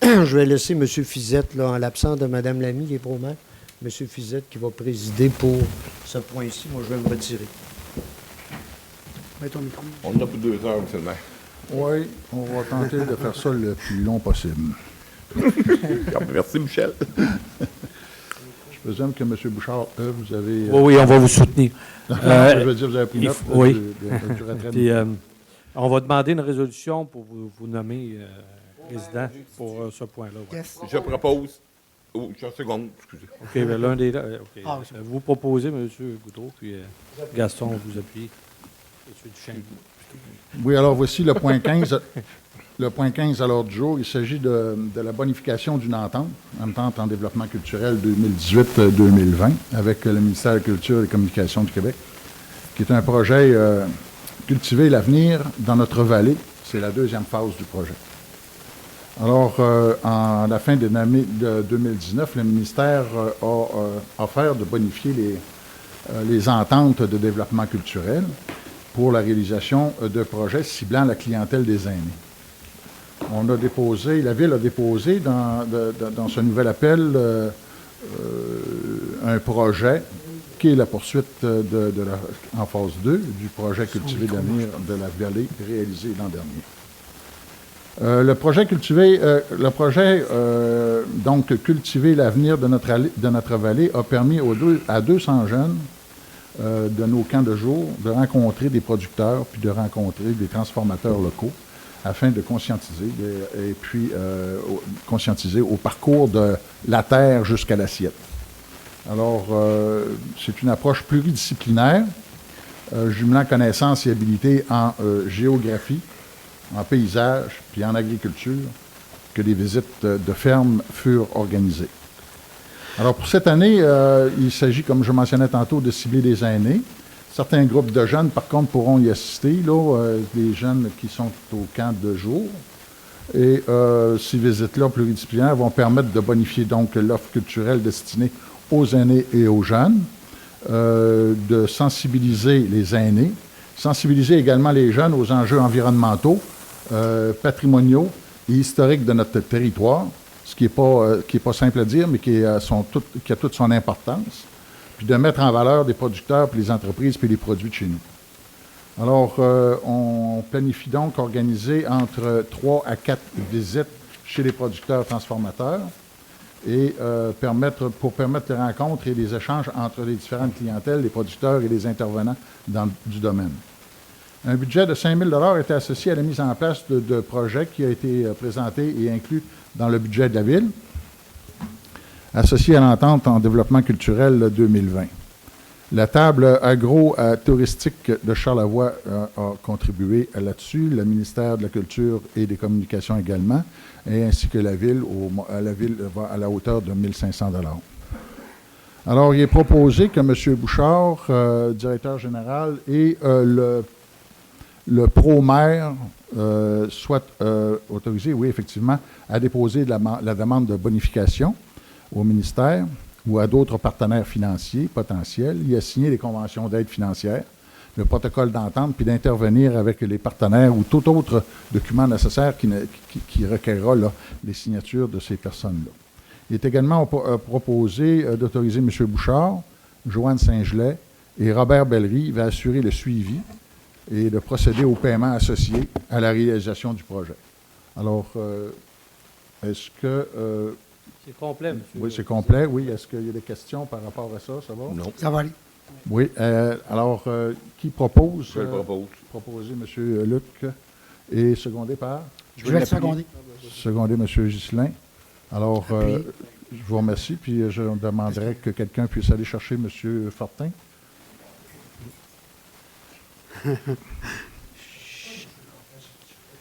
je vais laisser M. Fizette, là, en l'absence de Mme Lamy, qui est pro-maire, M. Fizette qui va présider pour ce point-ci. Moi, je vais me retirer. Mets ton micro. On en a pour 2 heures, monsieur le maire. Oui, on va tenter de faire ça le plus long possible. Merci, Michel. Je présume que M. Bouchard, vous avez... Oui, on va vous soutenir. je veux dire, vous avez pris note oui. du retrait. Puis, on va demander une résolution pour vous nommer président pour ce point-là. Ouais. Yes. Je propose... Oh, juste une seconde, excusez. OK, bien, l'un des... OK. Ah, c'est Vous proposez, M. Goudreau, puis Gaston, vous appuyez. M. Duchesne. Oui, alors voici le point 15. Le point 15 à l'ordre du jour, il s'agit de la bonification d'une entente en développement culturel 2018-2020 avec le ministère de la Culture et des Communications du Québec, qui est un projet Cultiver l'avenir dans notre vallée. C'est la deuxième phase du projet. Alors, à la fin de l'année de 2019, le ministère a offert de bonifier les ententes de développement culturel pour la réalisation de projets ciblant la clientèle des aînés. La Ville a déposé dans ce nouvel appel un projet qui est la poursuite en phase 2 du projet Cultiver l'avenir de la vallée réalisé l'an dernier. Le projet Cultiver l'avenir de notre vallée a permis à 200 jeunes de nos camps de jour de rencontrer des producteurs puis de rencontrer des transformateurs locaux afin de conscientiser conscientiser au parcours de la terre jusqu'à l'assiette. Alors, c'est une approche pluridisciplinaire, jumelant connaissances et habilités en géographie, en paysage, puis en agriculture, que des visites de fermes furent organisées. Alors, pour cette année, il s'agit, comme je mentionnais tantôt, de cibler des aînés. Certains groupes de jeunes, par contre, pourront y assister, des jeunes qui sont au camp de jour. Et ces visites-là pluridisciplinaires vont permettre de bonifier donc l'offre culturelle destinée aux aînés et aux jeunes, de sensibiliser les aînés, sensibiliser également les jeunes aux enjeux environnementaux, patrimoniaux et historiques de notre territoire, ce qui est pas simple à dire, mais qui a toute son importance, puis de mettre en valeur des producteurs, puis les entreprises, puis les produits de chez nous. Alors, on planifie donc organiser entre 3 à 4 visites chez les producteurs transformateurs et pour permettre les rencontres et les échanges entre les différentes clientèles, les producteurs et les intervenants du domaine. Un budget de 5 000 était associé à la mise en place de projets qui a été présenté et inclus dans le budget de la Ville, associé à l'entente en développement culturel 2020. La table agro-touristique de Charlevoix a contribué là-dessus, le ministère de la Culture et des Communications également, et ainsi que la Ville. La Ville va à la hauteur de 1 500 $. Alors, il est proposé que M. Bouchard, directeur général, et le pro-maire soient autorisés, oui, effectivement, à déposer la demande de bonification au ministère ou à d'autres partenaires financiers potentiels. Il a signé des conventions d'aide financière, le protocole d'entente, puis d'intervenir avec les partenaires ou tout autre document nécessaire qui requerra les signatures de ces personnes-là. Il est également proposé d'autoriser M. Bouchard, Joanne Saint-Gelais et Robert Bellery va assurer le suivi et de procéder aux paiements associés à la réalisation du projet. Alors, est-ce que... c'est complet, monsieur. Oui, c'est complet, oui. Est-ce qu'il y a des questions par rapport à ça? Ça va? Non. Ça va aller. Oui. Alors, qui propose? Je le propose. Proposé, M. Luc, et secondé par? Je vais le seconder. Secondé, M. Ghislain. Alors, je vous remercie, puis je demanderai que quelqu'un puisse aller chercher M. Fortin.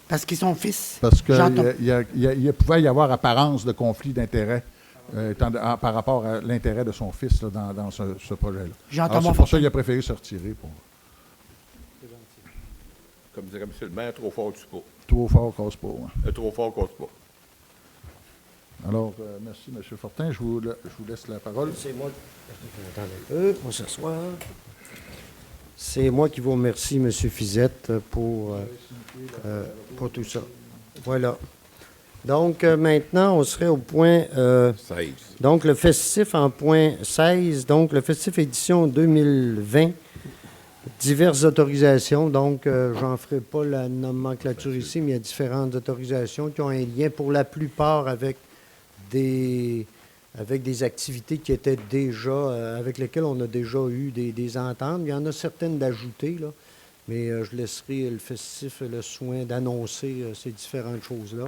Parce qu'ils sont fils. Parce J'entends. qu'il pouvait y avoir apparence de conflit d'intérêt par rapport à l'intérêt de son fils là, dans ce projet-là. J'entends Alors, mon c'est pour ça Fortin. qu'il a préféré se retirer. Comme dirait M. le maire, trop fort, tu pas. Trop fort, casse pas. Hein. Trop fort, casse pas. Alors, merci, M. Fortin. Je vous laisse la parole. C'est moi. Attendez un peu, on s'assoit. C'est moi qui vous remercie, M. Fizette, pour tout ça. Voilà. Donc, maintenant, on serait au point... 16. donc, le festif en point 16. Donc, le festif édition 2020. Diverses autorisations. Donc, j'en ferai pas la nomenclature ici, mais il y a différentes autorisations qui ont un lien pour la plupart avec des activités qui étaient déjà, avec lesquelles on a déjà eu des ententes. Il y en a certaines d'ajoutées, là, mais je laisserai le festif le soin d'annoncer ces différentes choses-là.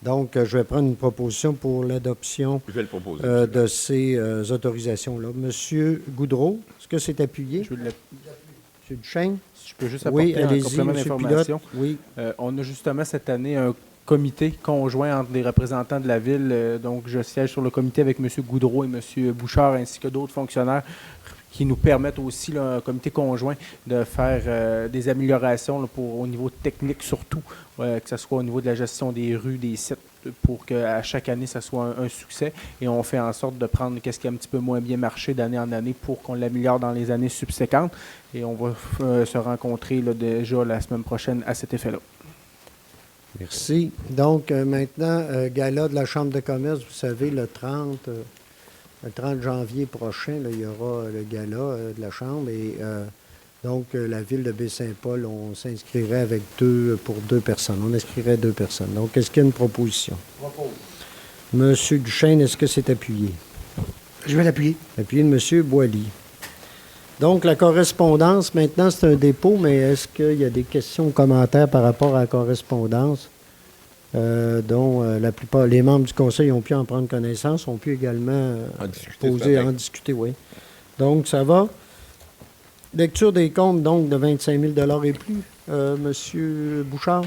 Donc, je vais prendre une proposition pour l'adoption Je vais le proposer. de ces autorisations-là. Monsieur Goudreau, est-ce que c'est appuyé? Je vais Monsieur Duchesne? Si je peux juste Oui, apporter un allez-y, complément monsieur d'information. Pilote. Oui. On a justement cette année un comité conjoint entre les représentants de la ville. Donc, je siège sur le comité avec M. Goudreau et M. Bouchard, ainsi que d'autres fonctionnaires qui nous permettent aussi, là, un comité conjoint, de faire des améliorations là, au niveau technique surtout, que ce soit au niveau de la gestion des rues, des sites, pour qu'à chaque année, ça soit un succès. Et on fait en sorte de prendre ce qui a un petit peu moins bien marché d'année en année pour qu'on l'améliore dans les années subséquentes. Et on va se rencontrer là, déjà la semaine prochaine à cet effet-là. Merci. Donc, maintenant, gala de la Chambre de commerce, vous savez, le 30 janvier prochain, là, il y aura le gala de la Chambre. Et donc, la ville de Baie-Saint-Paul, on s'inscrirait pour 2 personnes. On inscrirait 2 personnes. Donc, est-ce qu'il y a une proposition? Monsieur Duchesne, est-ce que c'est appuyé? Je vais l'appuyer. Appuyé de Monsieur Boily. Donc, la correspondance, maintenant, c'est un dépôt, mais est-ce qu'il y a des questions ou commentaires par rapport à la correspondance dont la plupart, les membres du Conseil ont pu en prendre connaissance, ont pu également en discuter, oui. Donc, ça va. Lecture des comptes, donc, de 25 000 et plus. Monsieur Bouchard?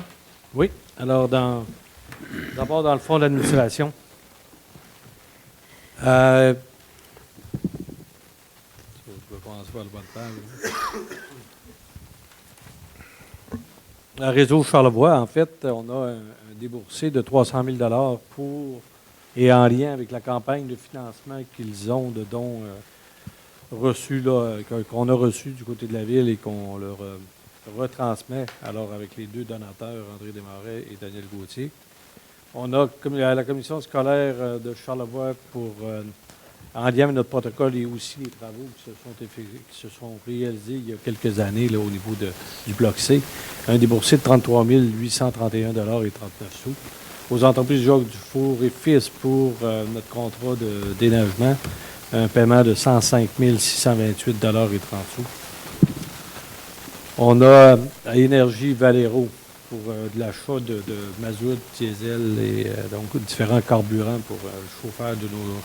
Oui. Alors, d'abord, dans le fonds d'administration, je vais commencer par le bon page. Le réseau Charlevoix, en fait, on a un déboursé de 300 000 et en lien avec la campagne de financement qu'ils ont de dons reçus, là, qu'on a reçus du côté de la ville et qu'on leur retransmet, alors avec les 2 donateurs, André Desmarais et Daniel Gauthier. On a la commission scolaire de Charlevoix en lien avec notre protocole et aussi les travaux qui se sont réalisés il y a quelques années là, au niveau du bloc C, un déboursé de 33 831 $ et 39 sous. Aux entreprises Jacques Dufour et Fils pour notre contrat de déneigement, un paiement de 105 628 $ et 30 sous. On a à Énergie Valero pour de l'achat de mazout, diesel et donc différents carburants pour le chauffeur de nos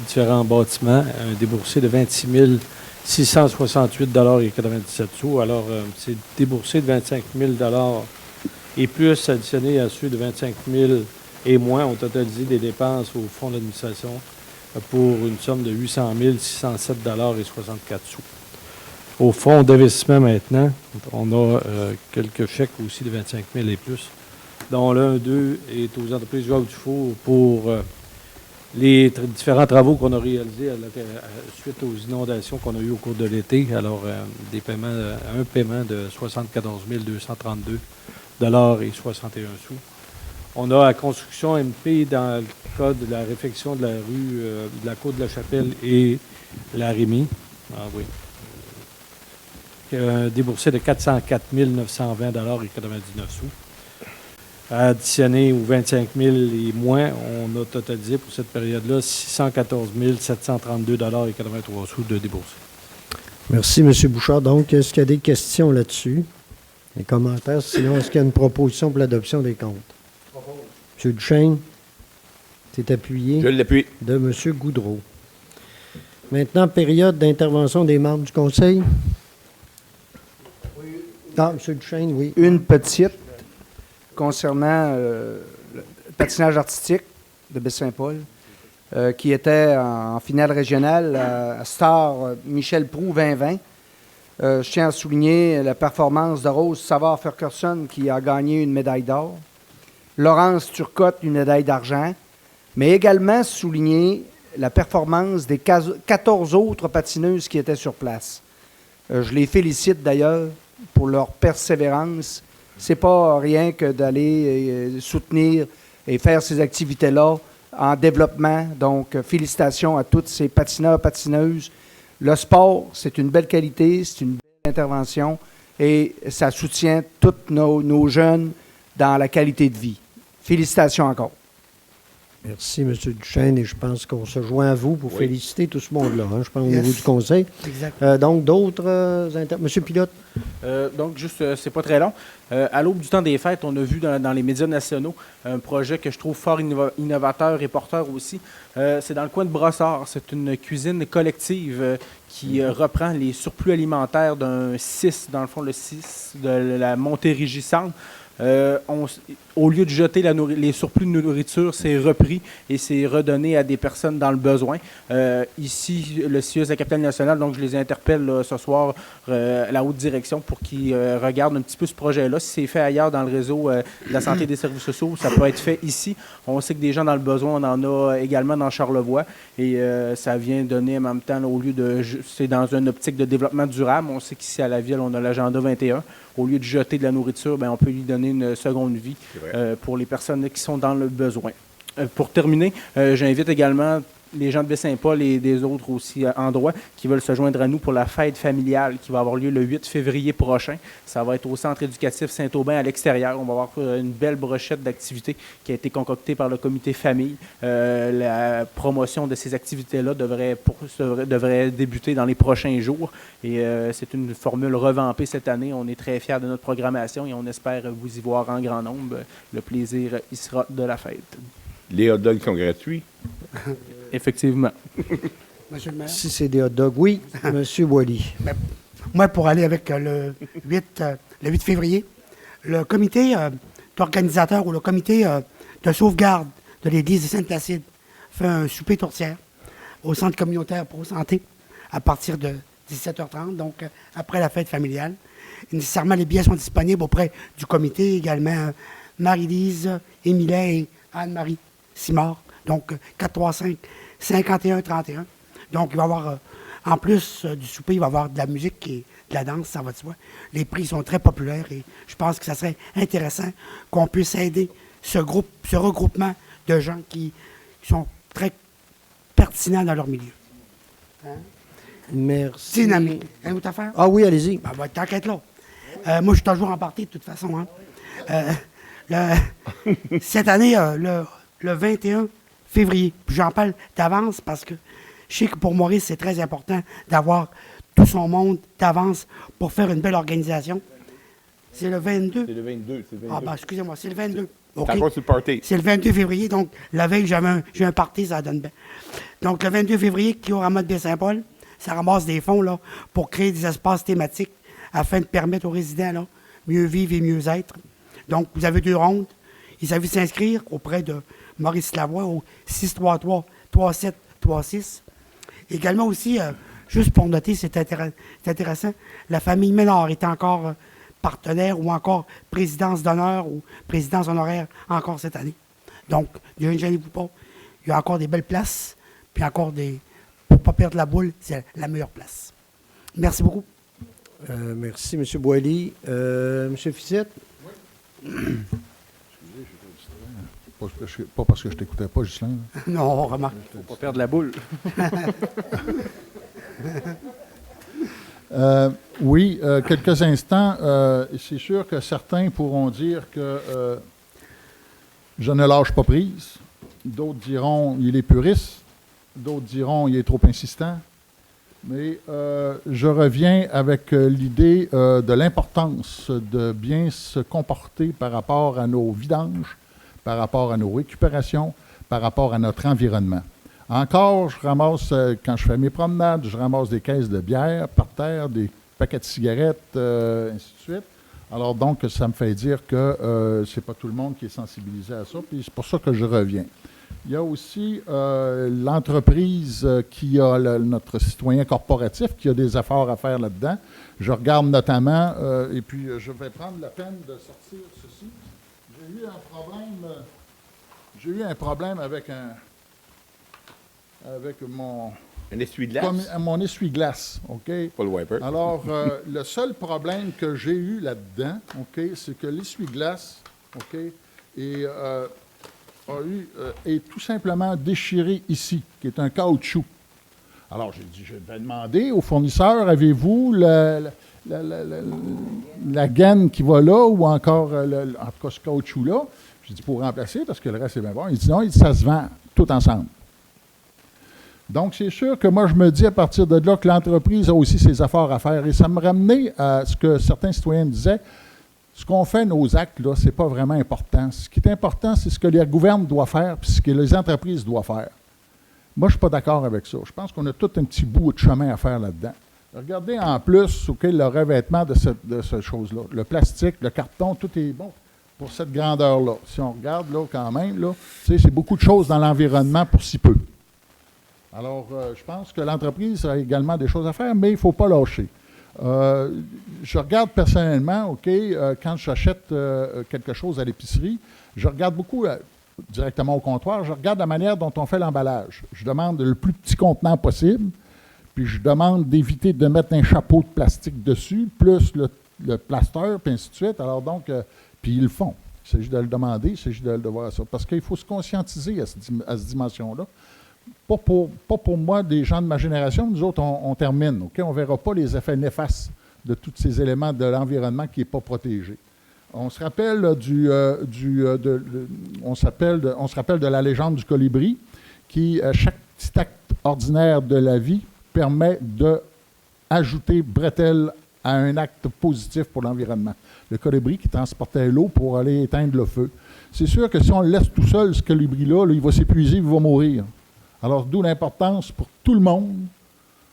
différents bâtiments, un déboursé de 26 668 $ et 97 sous. Alors, c'est déboursé de 25 000 $ et plus additionné à ceux de 25 000 et moins ont totalisé des dépenses au fonds d'administration pour une somme de 800 607 $ et 64 sous. Au fonds d'investissement maintenant, on a quelques chèques aussi de 25 000 et plus, dont l'un d'eux est aux entreprises Jacques Dufour pour les différents travaux qu'on a réalisés suite aux inondations qu'on a eues au cours de l'été. Alors, un paiement de 74 232 $ et 61 sous. On a la construction MP dans le cas de la réfection de la rue de la Côte de la Chapelle et la Rémy. Ah oui. Un déboursé de 404 920 $ et 99 sous. Additionné aux 25 000 et moins, on a totalisé pour cette période-là 614 732 $ et 83 sous de déboursé. Merci, M. Bouchard. Donc, est-ce qu'il y a des questions là-dessus? Des commentaires? Sinon, est-ce qu'il y a une proposition pour l'adoption des comptes? M. Duchesne, c'est appuyé. Je l'appuie. De M. Goudreau. Maintenant, période d'intervention des membres du Conseil. Ah, M. Duchesne, oui. Une petite concernant le patinage artistique de Baie-Saint-Paul, qui était en finale régionale à Star Michel Proulx 2020. Je tiens à souligner la performance de Rose Savard-Ferguson qui a gagné une médaille d'or, Laurence Turcotte une médaille d'argent, mais également souligner la performance des 14 autres patineuses qui étaient sur place. Je les félicite d'ailleurs pour leur persévérance. C'est pas rien que d'aller soutenir et faire ces activités-là en développement. Donc, félicitations à tous ces patineurs, patineuses. Le sport, c'est une belle qualité, c'est une belle intervention et ça soutient tous nos jeunes dans la qualité de vie. Félicitations encore. Merci, M. Duchesne, et je pense qu'on se joint à vous pour féliciter tout ce monde-là, hein, je pense, au niveau du Conseil. Exact. Donc, d'autres... Monsieur Pilote? Donc, juste, c'est pas très long. À l'aube du temps des fêtes, on a vu dans les médias nationaux un projet que je trouve fort innovateur et porteur aussi. C'est dans le coin de Brossard. C'est une cuisine collective qui reprend les surplus alimentaires d'un 6, dans le fond, le 6 de la Montérégie-Centre. Au lieu de jeter les surplus de nourriture, c'est repris et c'est redonné à des personnes dans le besoin. Ici, le CIUS de la capitale nationale, donc je les interpelle là, ce soir, la haute direction, pour qu'ils regardent un petit peu ce projet-là. Si c'est fait ailleurs dans le réseau de la santé et des services sociaux, ça peut être fait ici. On sait que des gens dans le besoin, on en a également dans Charlevoix. Et ça vient donner en même temps, là, au lieu de... C'est dans une optique de développement durable. On sait qu'ici à la ville, on a l'agenda 21. Au lieu de jeter de la nourriture, bien, on peut lui donner une seconde vie pour les personnes qui sont dans le besoin. Pour terminer, j'invite également les gens de Baie-Saint-Paul et des autres aussi endroits qui veulent se joindre à nous pour la fête familiale qui va avoir lieu le 8 février prochain. Ça va être au centre éducatif Saint-Aubin à l'extérieur. On va avoir une belle brochette d'activités qui a été concoctée par le comité famille. La promotion de ces activités-là devrait débuter dans les prochains jours. Et c'est une formule revampée cette année. On est très fiers de notre programmation et on espère vous y voir en grand nombre. Le plaisir y sera de la fête. Les hot dogs sont gratuits. Effectivement. Monsieur le maire. Si c'est des hot dogs, oui. Monsieur Boily. Moi, pour aller avec le 8 février, le comité d'organisateur ou le comité de sauvegarde de l'église de Sainte-Placide fait un souper tourtière au centre communautaire Pro Santé à partir de 17h30, donc après la fête familiale. Et nécessairement, les billets sont disponibles auprès du comité, également Marie-Lise, Émilie et Anne-Marie Simard. Donc, 435-5131. Donc, il va y avoir, en plus du souper, il va y avoir de la musique et de la danse, ça va de soi. Les prix sont très populaires et je pense que ça serait intéressant qu'on puisse aider ce regroupement de gens qui sont très pertinents dans leur milieu. Hein? Merci. Dynamique. Une autre affaire? Ah oui, allez-y. Ben, va être t'inquiète là. Moi, je suis toujours en partie, de toute façon. Hein. Cette année, le 21 février. Puis j'en parle d'avance parce que je sais que pour Maurice, c'est très important d'avoir tout son monde d'avance pour faire une belle organisation. C'est le 22? C'est le 22. Ah, ben, excusez-moi, c'est le 22. OK. C'est encore sur le party. C'est le 22 février, donc la veille, j'ai un party, ça donne bien. Donc, le 22 février, qui aura mode Baie-Saint-Paul, ça ramasse des fonds là, pour créer des espaces thématiques afin de permettre aux résidents là, mieux vivre et mieux être. Donc, vous avez 2 rondes. Il s'agit de s'inscrire auprès de Maurice Lavoie au 633-3736. Également aussi, juste pour noter, c'est intéressant, la famille Ménard est encore partenaire ou encore présidence d'honneur ou présidence honoraire encore cette année. Donc, ne gênez-vous pas, il y a encore des belles places, puis encore pour ne pas perdre la boule, c'est la meilleure place. Merci beaucoup. Merci, M. Boily. M. Fissette? Pas parce que je t'écoutais pas, Ghislain. Non, on remarque. Faut pas perdre la boule. Oui, quelques instants. C'est sûr que certains pourront dire que je ne lâche pas prise. D'autres diront il est puriste. D'autres diront il est trop insistant. Mais je reviens avec l'idée de l'importance de bien se comporter par rapport à nos vidanges, par rapport à nos récupérations, par rapport à notre environnement. Encore, je ramasse, quand je fais mes promenades, je ramasse des caisses de bière par terre, des paquets de cigarettes, ainsi de suite. Alors donc, ça me fait dire que c'est pas tout le monde qui est sensibilisé à ça, puis c'est pour ça que je reviens. Il y a aussi l'entreprise qui a notre citoyen corporatif, qui a des efforts à faire là-dedans. Je regarde notamment, et puis je vais prendre la peine de sortir ceci. J'ai eu un problème avec mon... Un essuie-glace? Mon essuie-glace, OK? Pas le wiper. Alors, le seul problème que j'ai eu là-dedans, OK, c'est que l'essuie-glace, OK, est tout simplement déchiré ici, qui est un caoutchouc. Alors, j'ai dit, je vais demander au fournisseur, avez-vous la gaine qui va là ou encore, en tout cas, ce caoutchouc-là? J'ai dit, pour remplacer, parce que le reste est bien bon. Il dit, non, ça se vend tout ensemble. Donc, c'est sûr que moi, je me dis à partir de là que l'entreprise a aussi ses efforts à faire. Et ça me ramenait à ce que certains citoyens disaient. Ce qu'on fait, nos actes, là, c'est pas vraiment important. Ce qui est important, c'est ce que les gouvernements doivent faire puis ce que les entreprises doivent faire. Moi, je ne suis pas d'accord avec ça. Je pense qu'on a tout un petit bout de chemin à faire là-dedans. Regardez en plus le revêtement de cette chose-là. Le plastique, le carton, tout est bon. pour cette grandeur-là. Si on regarde, là, quand même, là, c'est beaucoup de choses dans l'environnement pour si peu. Alors, je pense que l'entreprise a également des choses à faire, mais il ne faut pas lâcher. Je regarde personnellement, OK, quand j'achète quelque chose à l'épicerie, je regarde beaucoup directement au comptoir, je regarde la manière dont on fait l'emballage. Je demande le plus petit contenant possible, puis je demande d'éviter de mettre un chapeau de plastique dessus, plus le plaster, puis ainsi de suite. Alors donc, puis ils le font. Il s'agit de le demander, il s'agit de voir ça. Parce qu'il faut se conscientiser à cette dimension-là. Pas pour moi, des gens de ma génération, nous autres, on termine. OK? On ne verra pas les effets néfastes de tous ces éléments de l'environnement qui n'est pas protégé. On se rappelle on se rappelle de la légende du colibri, qui, chaque petit acte ordinaire de la vie, permet d'ajouter bretelle à un acte positif pour l'environnement. Le colibri qui transportait l'eau pour aller éteindre le feu. C'est sûr que si on le laisse tout seul, ce colibri-là, il va s'épuiser, il va mourir. Alors, d'où l'importance pour tout le monde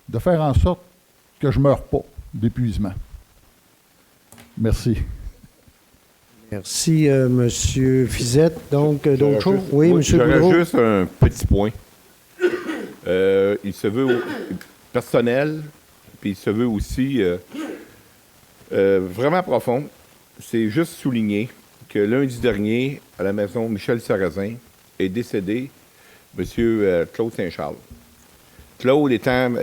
de faire en sorte que je ne meure pas d'épuisement. Merci. Merci, M. Fizette. Donc, d'autres choses? Oui, M. Goudreau. J'aurais juste un petit point. Il se veut personnel, puis il se veut aussi vraiment profond. C'est juste souligner que lundi dernier, à la maison Michel Sarrazin, est décédé M. Claude Saint-Charles. Claude étant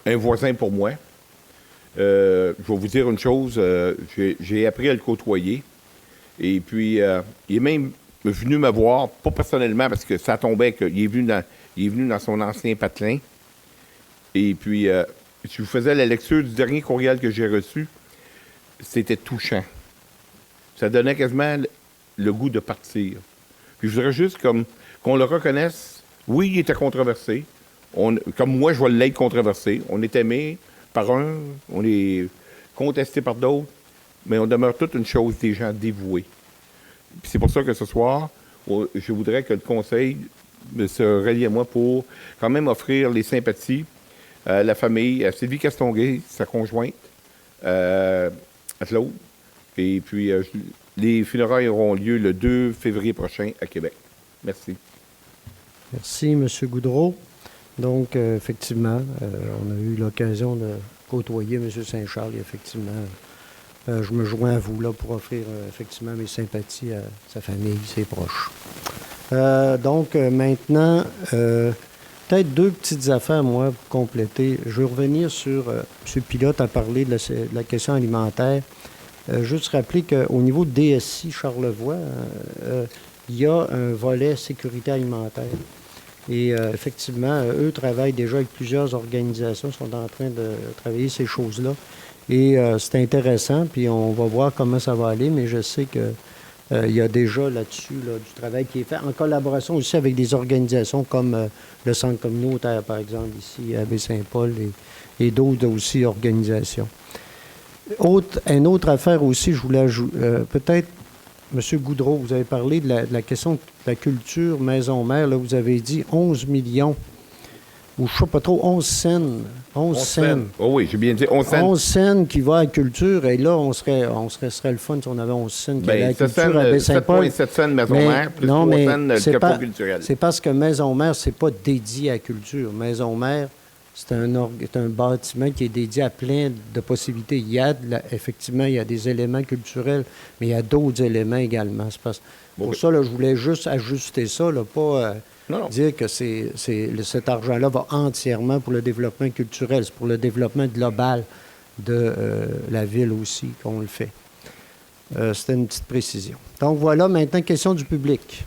un voisin pour moi, je vais vous dire une chose, j'ai appris à le côtoyer. Et puis, il est même venu me voir, pas personnellement, parce que ça tombait qu'il est venu dans son ancien patelin. Et puis, je vous faisais la lecture du dernier courriel que j'ai reçu. C'était touchant. Ça donnait quasiment le goût de partir. Puis je voudrais juste qu'on le reconnaisse. Oui, il était controversé. Comme moi, je vois l'être controversé. On est aimé par un, on est contesté par d'autres, mais on demeure toute une chose des gens dévoués. Puis c'est pour ça que ce soir, je voudrais que le conseil se relie à moi pour quand même offrir les sympathies à la famille, à Sylvie Castonguay, sa conjointe, à Claude. Et puis, les funérailles auront lieu le 2 février prochain à Québec. Merci. Merci, M. Goudreau. Donc, effectivement, on a eu l'occasion de côtoyer M. Saint-Charles. Et effectivement, je me joins à vous là pour offrir effectivement mes sympathies à sa famille, ses proches. Donc, maintenant, peut-être deux petites affaires, moi, pour compléter. Je vais revenir sur... M. Pilote a parlé de la question alimentaire. Juste rappeler qu'au niveau de DSI Charlevoix, il y a un volet sécurité alimentaire. Et effectivement, eux travaillent déjà avec plusieurs organisations, sont en train de travailler ces choses-là. Et c'est intéressant, puis on va voir comment ça va aller, mais je sais que il y a déjà là-dessus du travail qui est fait, en collaboration aussi avec des organisations comme le Centre communautaire, par exemple, ici à Baie-Saint-Paul, et d'autres aussi organisations. Une autre affaire aussi, je voulais ajouter, peut-être, M. Goudreau, vous avez parlé de la question de la culture maison-mère. Là, vous avez dit 11 millions, ou je ne sais pas trop, 11 cents. 11 cents. Oh oui, j'ai bien dit 11 cents. 11 cents qui va à la culture. Et là, serait le fun si on avait 11 cents qui allait à la culture à Baie-Saint-Paul. 7,7 cents maison-mère, plus 3 cents le capot culturel. C'est parce que maison-mère, c'est pas dédié à la culture. Maison-mère, c'est un bâtiment qui est dédié à plein de possibilités. Effectivement, il y a des éléments culturels, mais il y a d'autres éléments également. Pour ça, là, je voulais juste ajuster ça, là, pas dire que cet argent-là va entièrement pour le développement culturel. C'est pour le développement global de la ville aussi qu'on le fait. C'était une petite précision. Donc voilà, maintenant, question du public.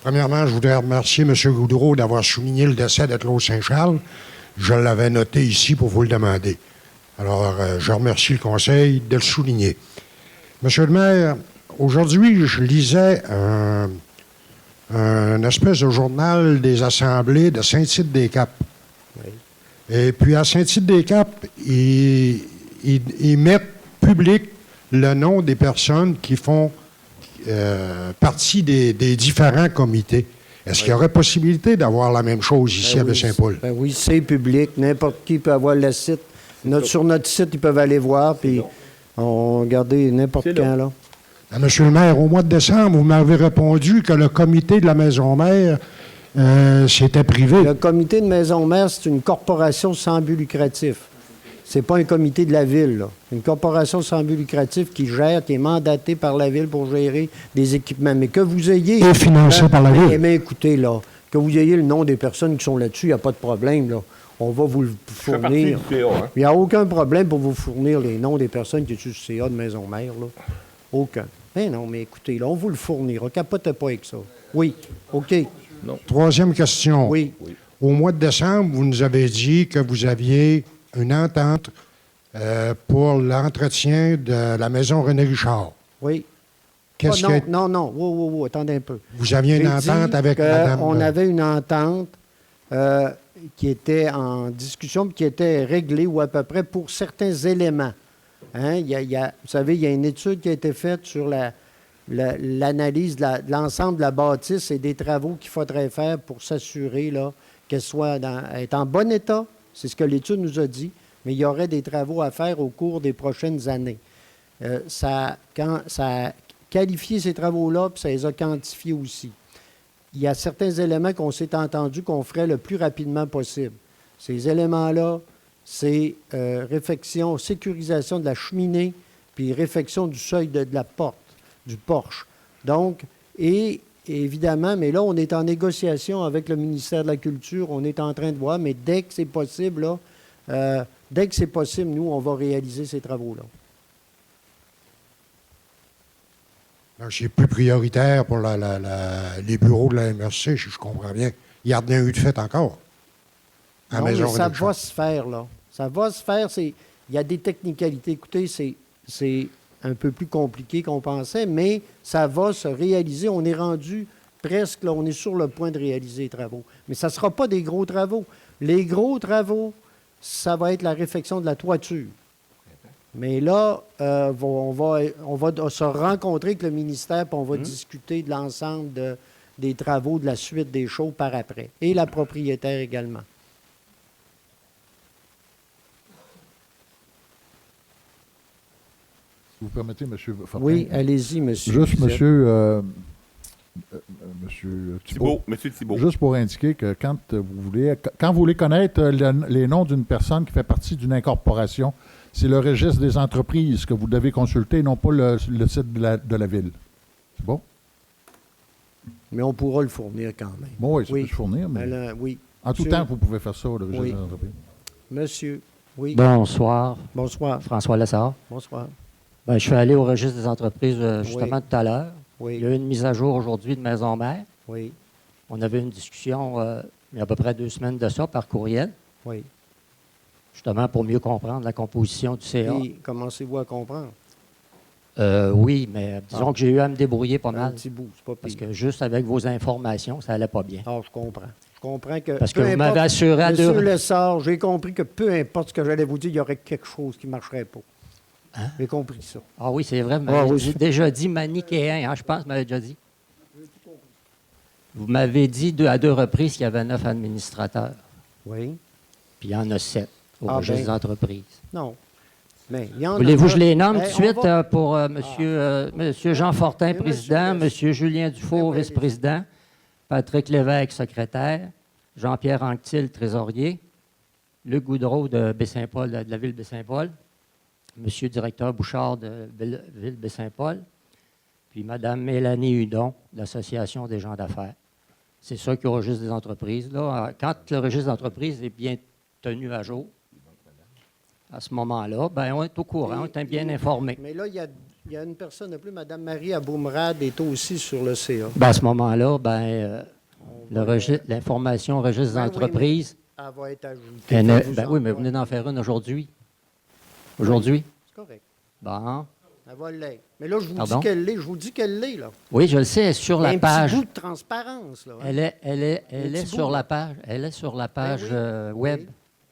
Premièrement, je voudrais remercier M. Goudreau d'avoir souligné le décès de Claude Saint-Charles. Je l'avais noté ici pour vous le demander. Alors, je remercie le conseil de le souligner. Monsieur le maire, aujourd'hui, je lisais un espèce de journal des assemblées de Saint-Tite-des-Capes. Oui. Et puis, à Saint-Tite-des-Capes, ils mettent public le nom des personnes qui font partie des différents comités. Est-ce qu'il y aurait possibilité d'avoir la même chose ici Ben à oui, Baie-Saint-Paul? Ben oui, c'est public. N'importe qui peut avoir le site. Sur notre site, ils peuvent aller voir, puis on regardez n'importe C'est là. quand, là. Monsieur le maire, au mois de décembre, vous m'avez répondu que le comité de la Maison Mère, c'était privé. Le comité de Maison Mère, c'est une corporation sans but lucratif. C'est pas un comité de la ville, là. Une corporation sans but lucratif qui gère, qui est mandatée par la ville pour gérer des équipements. Mais que vous ayez... Et financé par la ville. Mais écoutez, là, que vous ayez le nom des personnes qui sont là-dessus, il n'y a pas de problème, là. On va vous le Je fais partie du fournir. CA, hein. Il n'y a aucun problème pour vous fournir les noms des personnes qui sont sur le CA de Maison Mère, là. Aucun. Mais non, mais écoutez, là, on vous le fournira. Capotez pas avec ça. Oui. OK. Troisième question. Oui. Au mois de décembre, vous nous avez dit que vous aviez une entente pour l'entretien de la maison René Richard. Oui. Qu'est-ce Ah, que non. Wow, attendez un peu. vous aviez une J'ai entente dit avec que Madame? on avait une entente qui était en discussion, puis qui était réglée, ou à peu près, pour certains éléments. Hein? Vous savez, il y a une étude qui a été faite sur l'analyse de l'ensemble de la bâtisse et des travaux qu'il faudrait faire pour s'assurer là, qu'elle soit est en bon état. C'est ce que l'étude nous a dit, mais il y aurait des travaux à faire au cours des prochaines années. Quand ça a qualifié ces travaux-là, puis ça les a quantifiés aussi. Il y a certains éléments qu'on s'est entendu qu'on ferait le plus rapidement possible. Ces éléments-là, c'est réfection, sécurisation de la cheminée, puis réfection du seuil de la porte, du porche. Donc, et évidemment, mais là, on est en négociation avec le ministère de la Culture, on est en train de voir, mais dès que c'est possible, là, dès que c'est possible, nous, on va réaliser ces travaux-là. Donc, c'est plus prioritaire pour les bureaux de la MRC, si je comprends bien. Il n'y a rien eu de fait encore. À la Non, maison mais ça René Richard. va se faire, là. Ça va se faire. Il y a des technicalités. Écoutez, c'est un peu plus compliqué qu'on pensait, mais ça va se réaliser. On est rendu presque, là, on est sur le point de réaliser les travaux. Mais ça ne sera pas des gros travaux. Les gros travaux, ça va être la réfection de la toiture. Mais là, on va se rencontrer avec le ministère, puis on va discuter de l'ensemble des travaux, de la suite des choses par après. Et la propriétaire également. Si vous permettez, M. Fortin. Oui, allez-y, monsieur. Juste, Bizet. monsieur Thibault. Monsieur Thibault. Juste pour indiquer que quand vous voulez connaître les noms d'une personne qui fait partie d'une incorporation, c'est le registre des entreprises que vous devez consulter, non pas le site de la ville. C'est bon? Mais on pourra le fournir quand même. Bon, oui, ça Oui. peut se fournir, mais Oui. en tout Monsieur- temps, vous pouvez faire ça, le registre Oui. des entreprises. Monsieur, oui. Bonsoir, Bonsoir. François Lessard. Bonsoir. Ben, je suis allé au registre des entreprises justement tout à l'heure. Il Oui, y a eu une mise à jour aujourd'hui de Maison Mère. oui, On avait une discussion il y a à peu près 2 semaines de ça par courriel, oui. justement pour mieux comprendre la composition du CA. Et commencez-vous à comprendre? Oui, mais disons que j'ai eu à me débrouiller pas Un mal. petit bout, c'est pas Parce pire. que juste avec vos informations, ça allait pas bien. Ah, je comprends. Je comprends que... Parce que peu vous importe- m'avez assuré à Monsieur deux... Lessard, j'ai compris que peu importe ce que j'allais vous dire, il y aurait quelque chose qui ne marcherait pas. Hein? J'ai compris ça. Ah oui, c'est vrai, vous Ah m'avez oui. déjà dit manichéen, hein, je pense que vous m'avez déjà dit. Vous m'avez dit à 2 reprises qu'il y avait 9 administrateurs. Oui. Puis il y en a 7 au Ah, registre ben. des entreprises. Non. Mais il y en a... Voulez-vous que je les nomme Hey, tout de suite on va- pour monsieur Jean Fortin, Mais monsieur président, Less- monsieur Julien Dufour, Mais oui, vice-président, Patrick Lévesque, secrétaire, Jean-Pierre Anctil, trésorier, Luc Goudreau de Baie-Saint-Paul, de la ville de Baie-Saint-Paul, monsieur directeur Bouchard de ville de Baie-Saint-Paul, puis madame Mélanie Hudon, de l'Association des gens d'affaires. C'est ça qui est au registre des entreprises. Là. Quand le registre d'entreprise est bien tenu à jour, à ce moment-là, ben, on est au courant, on est bien informé. Mais là, il y a une personne de plus, Mme Marie Aboumrad est aussi sur le CA. Ben, à ce moment-là, l'information au registre Ben oui, d'entreprise, Elle va être ajoutée. elle Ça ne- vous ben en oui, mais va. vous venez d'en faire une aujourd'hui. Aujourd'hui? C'est correct. Bon. Elle va l'être. Mais là, je vous Pardon? dis qu'elle l'est. Je vous dis qu'elle l'est, là. Oui, je le sais, elle est sur Il y a la un page. petit bout de transparence, là. hein. Elle est petit sur bout, la là. page. Elle est sur la page Ben oui, web oui.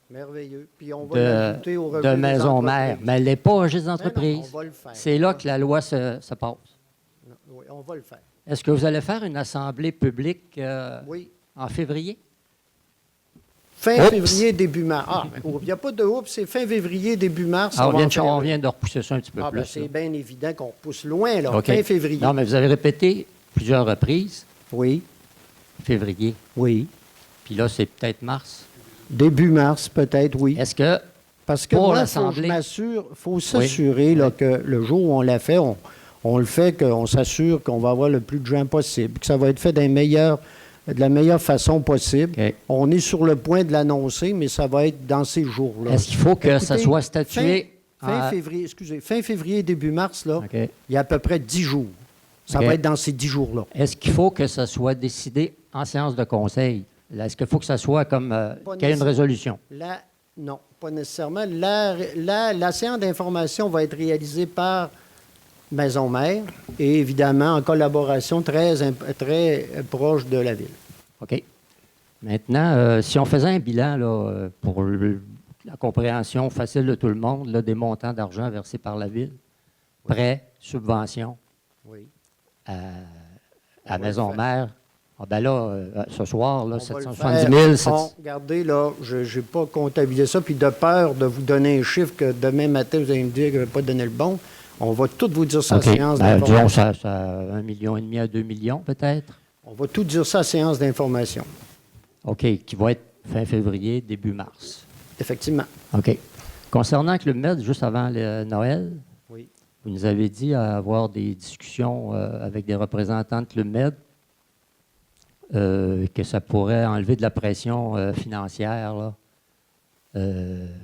Merveilleux. Puis on va l'ajouter au de registre des Maison Mère. entreprises. Mais elle n'est pas au registre Ben non, d'entreprise. on va le faire. C'est là que la loi se passe. Non, Oui, on va le faire. Est-ce que vous allez faire une assemblée publique Oui. en février? Fin Oups. février, début mars. Ah, il n'y a pas de oups, c'est fin février, début mars. Ah, va en faire on un. vient de repousser ça un petit peu Ah, ben, plus. c'est là. bien évident qu'on repousse loin, là. OK. Fin février. Non, mais vous avez répété plusieurs reprises, Oui, février. oui. Puis là, c'est peut-être mars. Début mars, peut-être, oui. Est-ce que Parce que pour moi, l'Assemblée- il faut s'assurer là, que le jour où on l'a fait, on le fait, qu'on s'assure qu'on va avoir le plus de gens possible, que ça va être fait de la meilleure façon possible. OK. On est sur le point de l'annoncer, mais ça va être dans ces jours-là. est-ce qu'il faut que ça Écoutez, soit statué Fin en- février, début mars, là, OK. il y a à peu près 10 jours. Ça OK. va être dans ces 10 jours-là. Est-ce qu'il faut que ça soit décidé en séance de conseil? Là, est-ce qu'il faut que ça soit comme qu'il y ait une résolution? Non, pas nécessairement. La séance d'information va être réalisée par Maison Mère et évidemment en collaboration très proche de la Ville. OK. Maintenant, si on faisait un bilan là, pour la compréhension facile de tout le monde là, des montants d'argent versés par la Ville, prêts, subventions Oui. à Maison Mère, ah ben là, ce soir, là, On va le 770 000, faire. Regardez, là, je n'ai pas comptabilisé ça, puis de peur de vous donner un chiffre que demain matin, vous allez me dire que je ne vais pas donner le bon, on va tout vous dire ça OK. en séance Ben, disons d'information. ça 1,5 million à 2 millions peut-être. On va tout dire ça en séance d'information, OK, qui va être fin février, début mars. effectivement. OK. Concernant Club Med, juste avant le Noël, Oui. vous nous avez dit avoir des discussions avec des représentants de Club Med, que ça pourrait enlever de la pression financière là,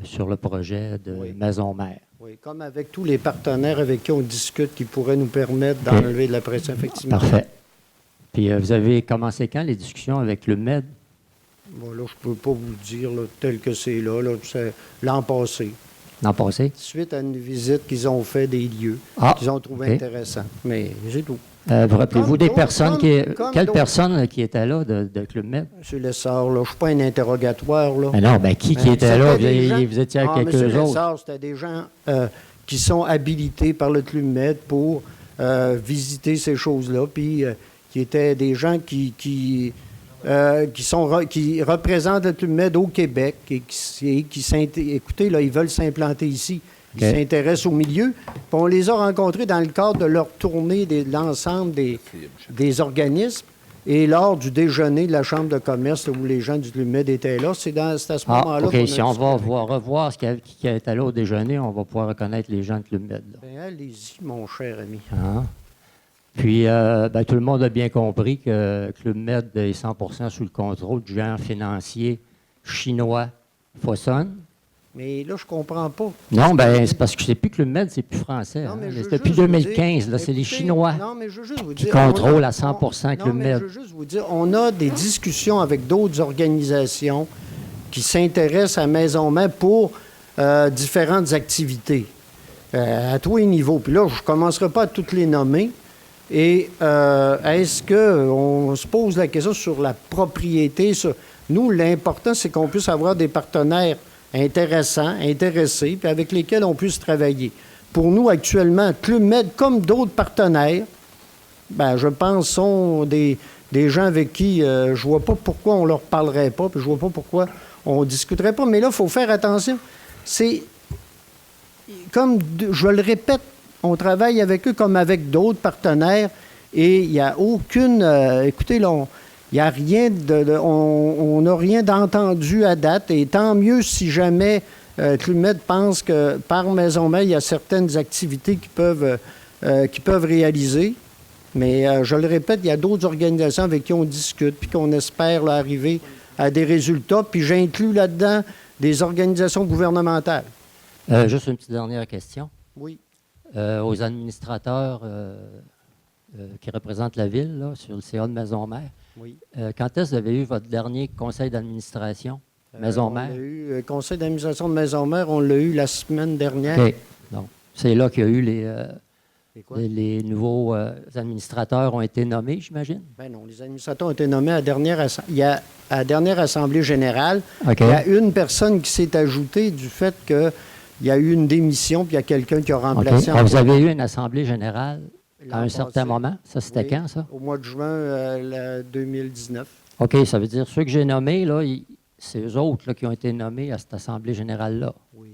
sur le projet de Oui. Maison Mère. Oui, comme avec tous les partenaires avec qui on discute qui pourraient nous permettre d'enlever de la pression, effectivement. Parfait. Puis vous avez commencé quand les discussions avec Club Med? Bon, là, je ne peux pas vous dire là, tel que c'est là, c'est l'an passé, L'an passé? suite à une visite qu'ils ont fait des lieux, Ah, qu'ils ont trouvé OK. intéressants. Mais c'est tout. Vous rappelez-vous Comme des d'autres- personnes comme quelles d'autres. personnes qui étaient là de Club Med? Monsieur Lessard, là, je ne suis pas un interrogatoire. Là. Mais non, ben qui Ben, était là? c'était des gens- Vous étiez avec Ah, Monsieur quelques autres. Lessard, c'était des gens qui sont habilités par le Club Med pour visiter ces choses-là, puis qui étaient des gens qui représentent le Club Med au Québec et écoutez, là, ils veulent s'implanter ici. Ils OK. s'intéressent au milieu. Puis on les a rencontrés dans le cadre de leur tournée de l'ensemble des organismes. Et lors du déjeuner de la Chambre de commerce où les gens du Club Med étaient là, c'est à ce Ah, moment-là OK. qu'on a Si on discuté va avec eux. revoir qui était là au déjeuner, on va pouvoir reconnaître les gens de Club Med. là. Ben, allez-y, mon cher ami. Ah. Puis, ben, tout le monde a bien compris que Club Med est 100% sous le contrôle du géant financier chinois Fosun. Mais là, je comprends pas. Non, ben c'est parce que c'est plus Club Med, c'est plus français. Non, hein. mais je veux C'est depuis juste vous 2015, dire, là, c'est les écoutez, Chinois. Non, mais je veux juste vous qui dire, contrôlent à 100% non, Club mais Med. je veux juste vous dire, on a des discussions avec d'autres organisations qui s'intéressent à Maison Mère pour différentes activités à tous les niveaux. Puis là, je ne commencerai pas à toutes les nommer. Et est-ce qu'on se pose la question sur la propriété? Nous, l'important, c'est qu'on puisse avoir des partenaires intéressants, intéressés, puis avec lesquels on puisse travailler. Pour nous, actuellement, Club Med, comme d'autres partenaires, ben, je pense, sont des gens avec qui je ne vois pas pourquoi on ne leur parlerait pas, puis je ne vois pas pourquoi on ne discuterait pas. Mais là, il faut faire attention. C'est, comme je le répète, on travaille avec eux comme avec d'autres partenaires et il n'y a aucune... écoutez, là, il n'y a rien on n'a rien d'entendu à date et tant mieux si jamais Club Med pense que par Maison Mère, il y a certaines activités qui peuvent réaliser. Mais je le répète, il y a d'autres organisations avec qui on discute puis qu'on espère là, arriver à des résultats. Puis j'inclus là-dedans des organisations gouvernementales. Juste une petite dernière question. Oui. Aux administrateurs qui représentent la ville là, sur le CA de Maison Mère. Oui. Quand est-ce que vous avez eu votre dernier conseil d'administration, Maison Mère? On a eu le conseil d'administration de Maison Mère, on l'a eu la semaine dernière. OK. Donc, c'est là qu'il y a eu C'est quoi? les nouveaux administrateurs ont été nommés, j'imagine? Ben non, les administrateurs ont été nommés à la dernière Assemblée générale. OK. Il y a une personne qui s'est ajoutée du fait qu'il y a eu une démission, puis il y a quelqu'un qui a OK. remplacé. Alors, vous avez eu une assemblée générale à un certain moment. Ça, c'était Oui, quand, ça? Au mois de juin 2019. OK, ça veut dire ceux que j'ai nommés, là, c'est eux autres là, qui ont été nommés à cette Assemblée générale-là. Oui.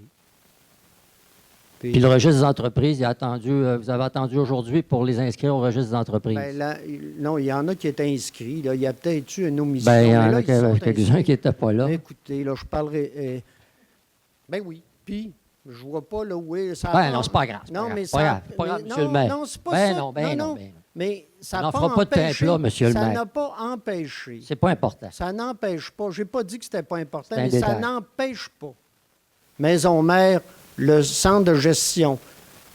Puis le registre des entreprises, vous avez attendu aujourd'hui pour les inscrire au registre des entreprises. Ben, non, il y en a qui étaient inscrits. Là. Il y a peut-être eu une omission. Ben, il y en mais là, a ils sont quelques-uns inscrits. qui n'étaient pas là. Mais écoutez, là, je parlerai. Ben oui. Puis, je vois pas là où est. Ça Ben non, c'est pas grave. Non, mais c'est pas grave. Pas grave, monsieur le maire. Non, c'est pas Ben ça. non, ben non. Mais ça On n'a n'en pas fera pas de pain empêché. plat, monsieur le Ça maire. n'a pas empêché. C'est pas important. Ça n'empêche pas. J'ai pas dit que c'était pas important, C'est un mais ça détail. n'empêche pas. Maison mère, le centre de gestion,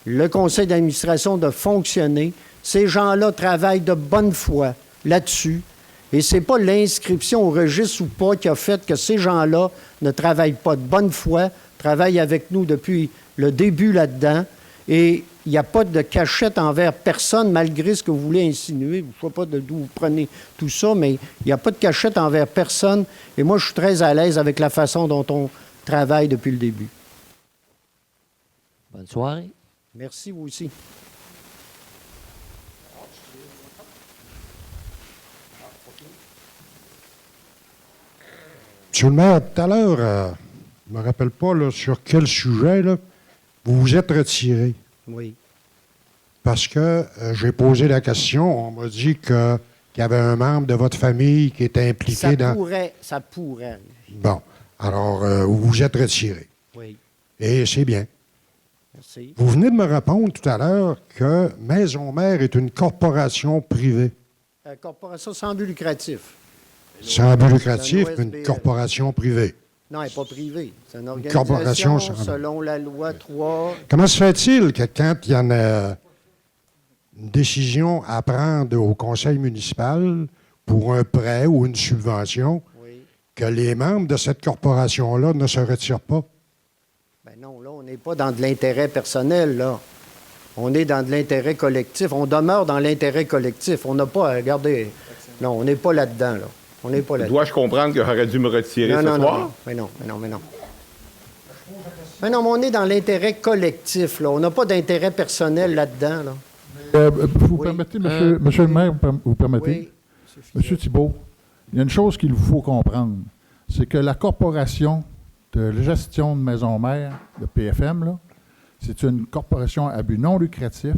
le conseil d'administration de fonctionner. Ces gens-là travaillent de bonne foi là-dessus. Et ce n'est pas l'inscription au registre ou pas qui a fait que ces gens-là ne travaillent pas de bonne foi, travaillent avec nous depuis le début là-dedans. Et il n'y a pas de cachette envers personne, malgré ce que vous voulez insinuer. Je ne sais pas d'où vous prenez tout ça, mais il n'y a pas de cachette envers personne. Et moi, je suis très à l'aise avec la façon dont on travaille depuis le début. Bonne soirée. Merci, vous aussi. Monsieur le maire, tout à l'heure, je ne me rappelle pas là, sur quel sujet, là, vous vous êtes retiré. Oui. Parce que j'ai posé la question, on m'a dit qu'il y avait un membre de votre famille qui était impliqué Ça dans... pourrait arriver. Bon, alors vous vous êtes retiré. Oui. Et c'est bien. Merci. Vous venez de me répondre tout à l'heure que Maison Mère est une corporation privée. Corporation sans but lucratif. Sans but lucratif, C'est un mais une OSBL. corporation privée. Non, elle n'est pas privée. C'est une corporation organisation sans- selon la loi 3. Comment se fait-il que quand il y en a une décision à prendre au conseil municipal pour un prêt ou une subvention, Oui. que les membres de cette corporation-là ne se retirent pas? Ben non, là, on n'est pas dans de l'intérêt personnel, là. On est dans de l'intérêt collectif. On demeure dans l'intérêt collectif. On n'a pas à regarder. Non, on n'est pas là-dedans, là. On n'est pas là-dedans. Dois-je comprendre que j'aurais dû me retirer ce soir? Non. Mais non. Mais non, mais on est dans l'intérêt collectif, là. On n'a pas d'intérêt personnel là-dedans, là. Vous Oui. permettez, monsieur le maire, vous permettez? Oui. Monsieur Thibault, il y a une chose qu'il vous faut comprendre, c'est que la corporation de gestion de maison mère, de PFM, là, c'est une corporation à but non lucratif,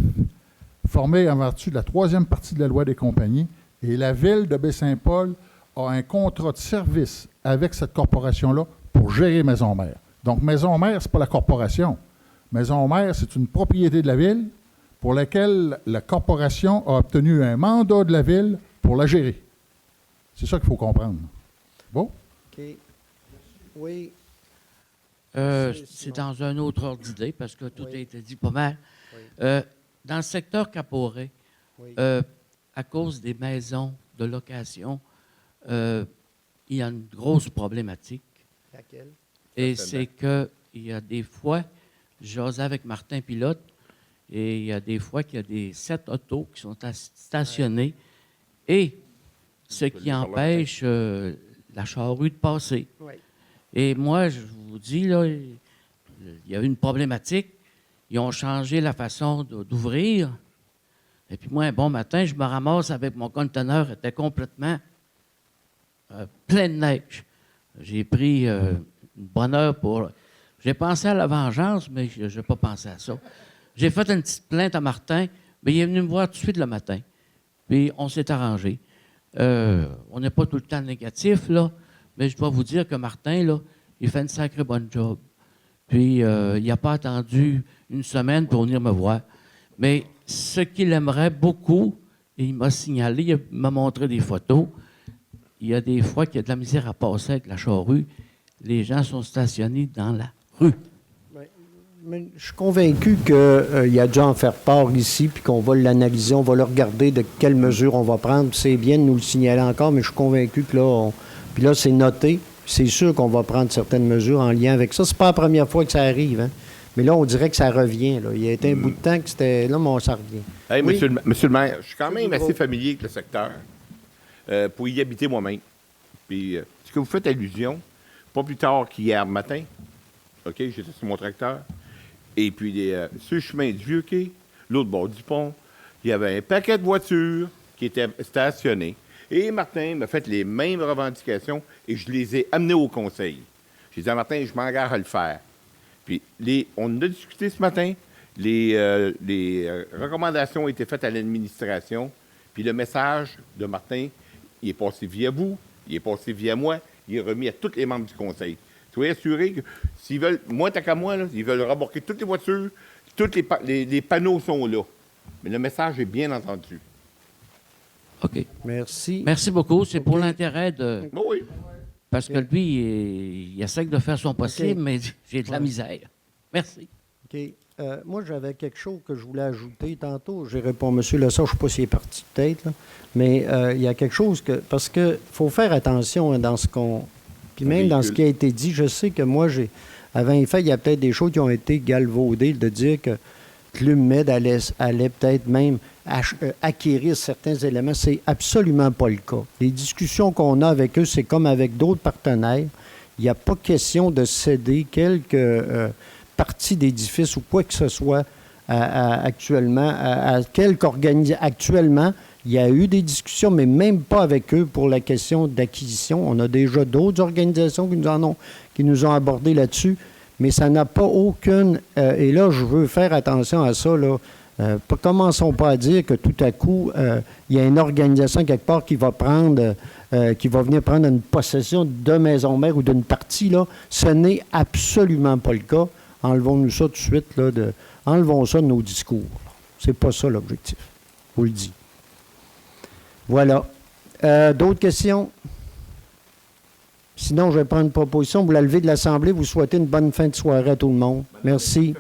formée en vertu de la 3e partie de la loi des compagnies, et la ville de Baie-Saint-Paul a un contrat de service avec cette corporation-là pour gérer Maison Mère. Donc, Maison Mère, ce n'est pas la corporation. Maison Mère, c'est une propriété de la ville pour laquelle la corporation a obtenu un mandat de la ville pour la gérer. C'est ça qu'il faut comprendre. Bon? OK. Oui. C'est dans un autre ordre d'idée, parce que tout Oui. a été dit pas mal. Oui. Dans le secteur Caporet, Oui. à cause des maisons de location, il y a une grosse problématique. Laquelle? Et Certainement. c'est qu'il y a des fois, j'osais avec Martin Pilote, et il y a des fois qu'il y a des 7 autos qui sont stationnés, et ce qui empêche la charrue de passer. Oui. Et moi, je vous dis, là, il y a eu une problématique. Ils ont changé la façon d'ouvrir. Et puis moi, un bon matin, je me ramasse avec mon conteneur, était complètement plein de neige. J'ai pris une bonne heure pour... J'ai pensé à la vengeance, mais je n'ai pas pensé à ça. J'ai fait une petite plainte à Martin, mais il est venu me voir tout de suite le matin. Puis on s'est arrangé. On n'est pas tout le temps négatif, là, mais je dois vous dire que Martin, là, il fait une sacrée bonne job. Puis il n'a pas attendu une semaine pour venir me voir. Mais ce qu'il aimerait beaucoup, et il m'a signalé, il m'a montré des photos, il y a des fois qu'il y a de la misère à passer avec la charrue. Les gens sont stationnés dans la rue. Mais je suis convaincu qu'il y a dû en faire part ici, puis qu'on va l'analyser, on va le regarder de quelles mesures on va prendre. C'est bien de nous le signaler encore, mais je suis convaincu que là, puis là, c'est noté. C'est sûr qu'on va prendre certaines mesures en lien avec ça. C'est pas la première fois que ça arrive, hein. Mais là, on dirait que ça revient. Là. Il y a été un bout de temps que c'était... Là, mais ça revient. Hey, Oui. monsieur le maire, je suis quand même Monsieur assez Boudreau. familier avec le secteur pour y habiter moi-même. Puis, ce que vous faites allusion, pas plus tard qu'hier matin, OK, j'étais sur mon tracteur, et puis sur le chemin du Vieux-Quai, l'autre bord du pont, il y avait un paquet de voitures qui étaient stationnées. Et Martin m'a fait les mêmes revendications et je les ai amenées au conseil. J'ai dit à Martin, je m'engage à le faire. Puis, on a discuté ce matin. Les recommandations ont été faites à l'administration. Puis le message de Martin, il est passé via vous, il est passé via moi, il est remis à tous les membres du conseil. Soyez assurés que s'ils veulent, moins tant qu'à moi, là, ils veulent remorquer toutes les voitures, tous les panneaux sont là. Mais le message est bien entendu. OK. Merci. Merci beaucoup. C'est pour l'intérêt de... Oui. Parce que lui, il essaie de faire son possible, mais j'ai de la misère. Merci. OK. Moi, j'avais quelque chose que je voulais ajouter tantôt. J'ai répondu, M. Lessard, je ne sais pas s'il est parti peut-être, là. Mais il y a quelque chose que... Parce qu'il faut faire attention hein, dans ce qu'on... Puis même dans ce qui a été dit, je sais que moi, avant les faits, il y a peut-être des choses qui ont été galvaudées, de dire que Club Med allait peut-être même acquérir certains éléments. C'est absolument pas le cas. Les discussions qu'on a avec eux, c'est comme avec d'autres partenaires. Il n'y a pas question de céder quelques parties d'édifices ou quoi que ce soit actuellement à quelque organisation. Actuellement, il y a eu des discussions, mais même pas avec eux pour la question d'acquisition. On a déjà d'autres organisations qui nous ont abordé là-dessus, mais ça n'a pas aucune... et là, je veux faire attention à ça, là. Commençons pas à dire que tout à coup, il y a une organisation quelque part qui va venir prendre une possession de maison-mère ou d'une partie, là. Ce n'est absolument pas le cas. Enlevons-nous ça tout de suite, là, enlevons ça de nos discours. C'est pas ça l'objectif. Je vous le dis. Voilà. D'autres questions? Sinon, je vais prendre une proposition. Vous la levez de l'Assemblée. Vous souhaitez une bonne fin de soirée à tout le monde. Merci.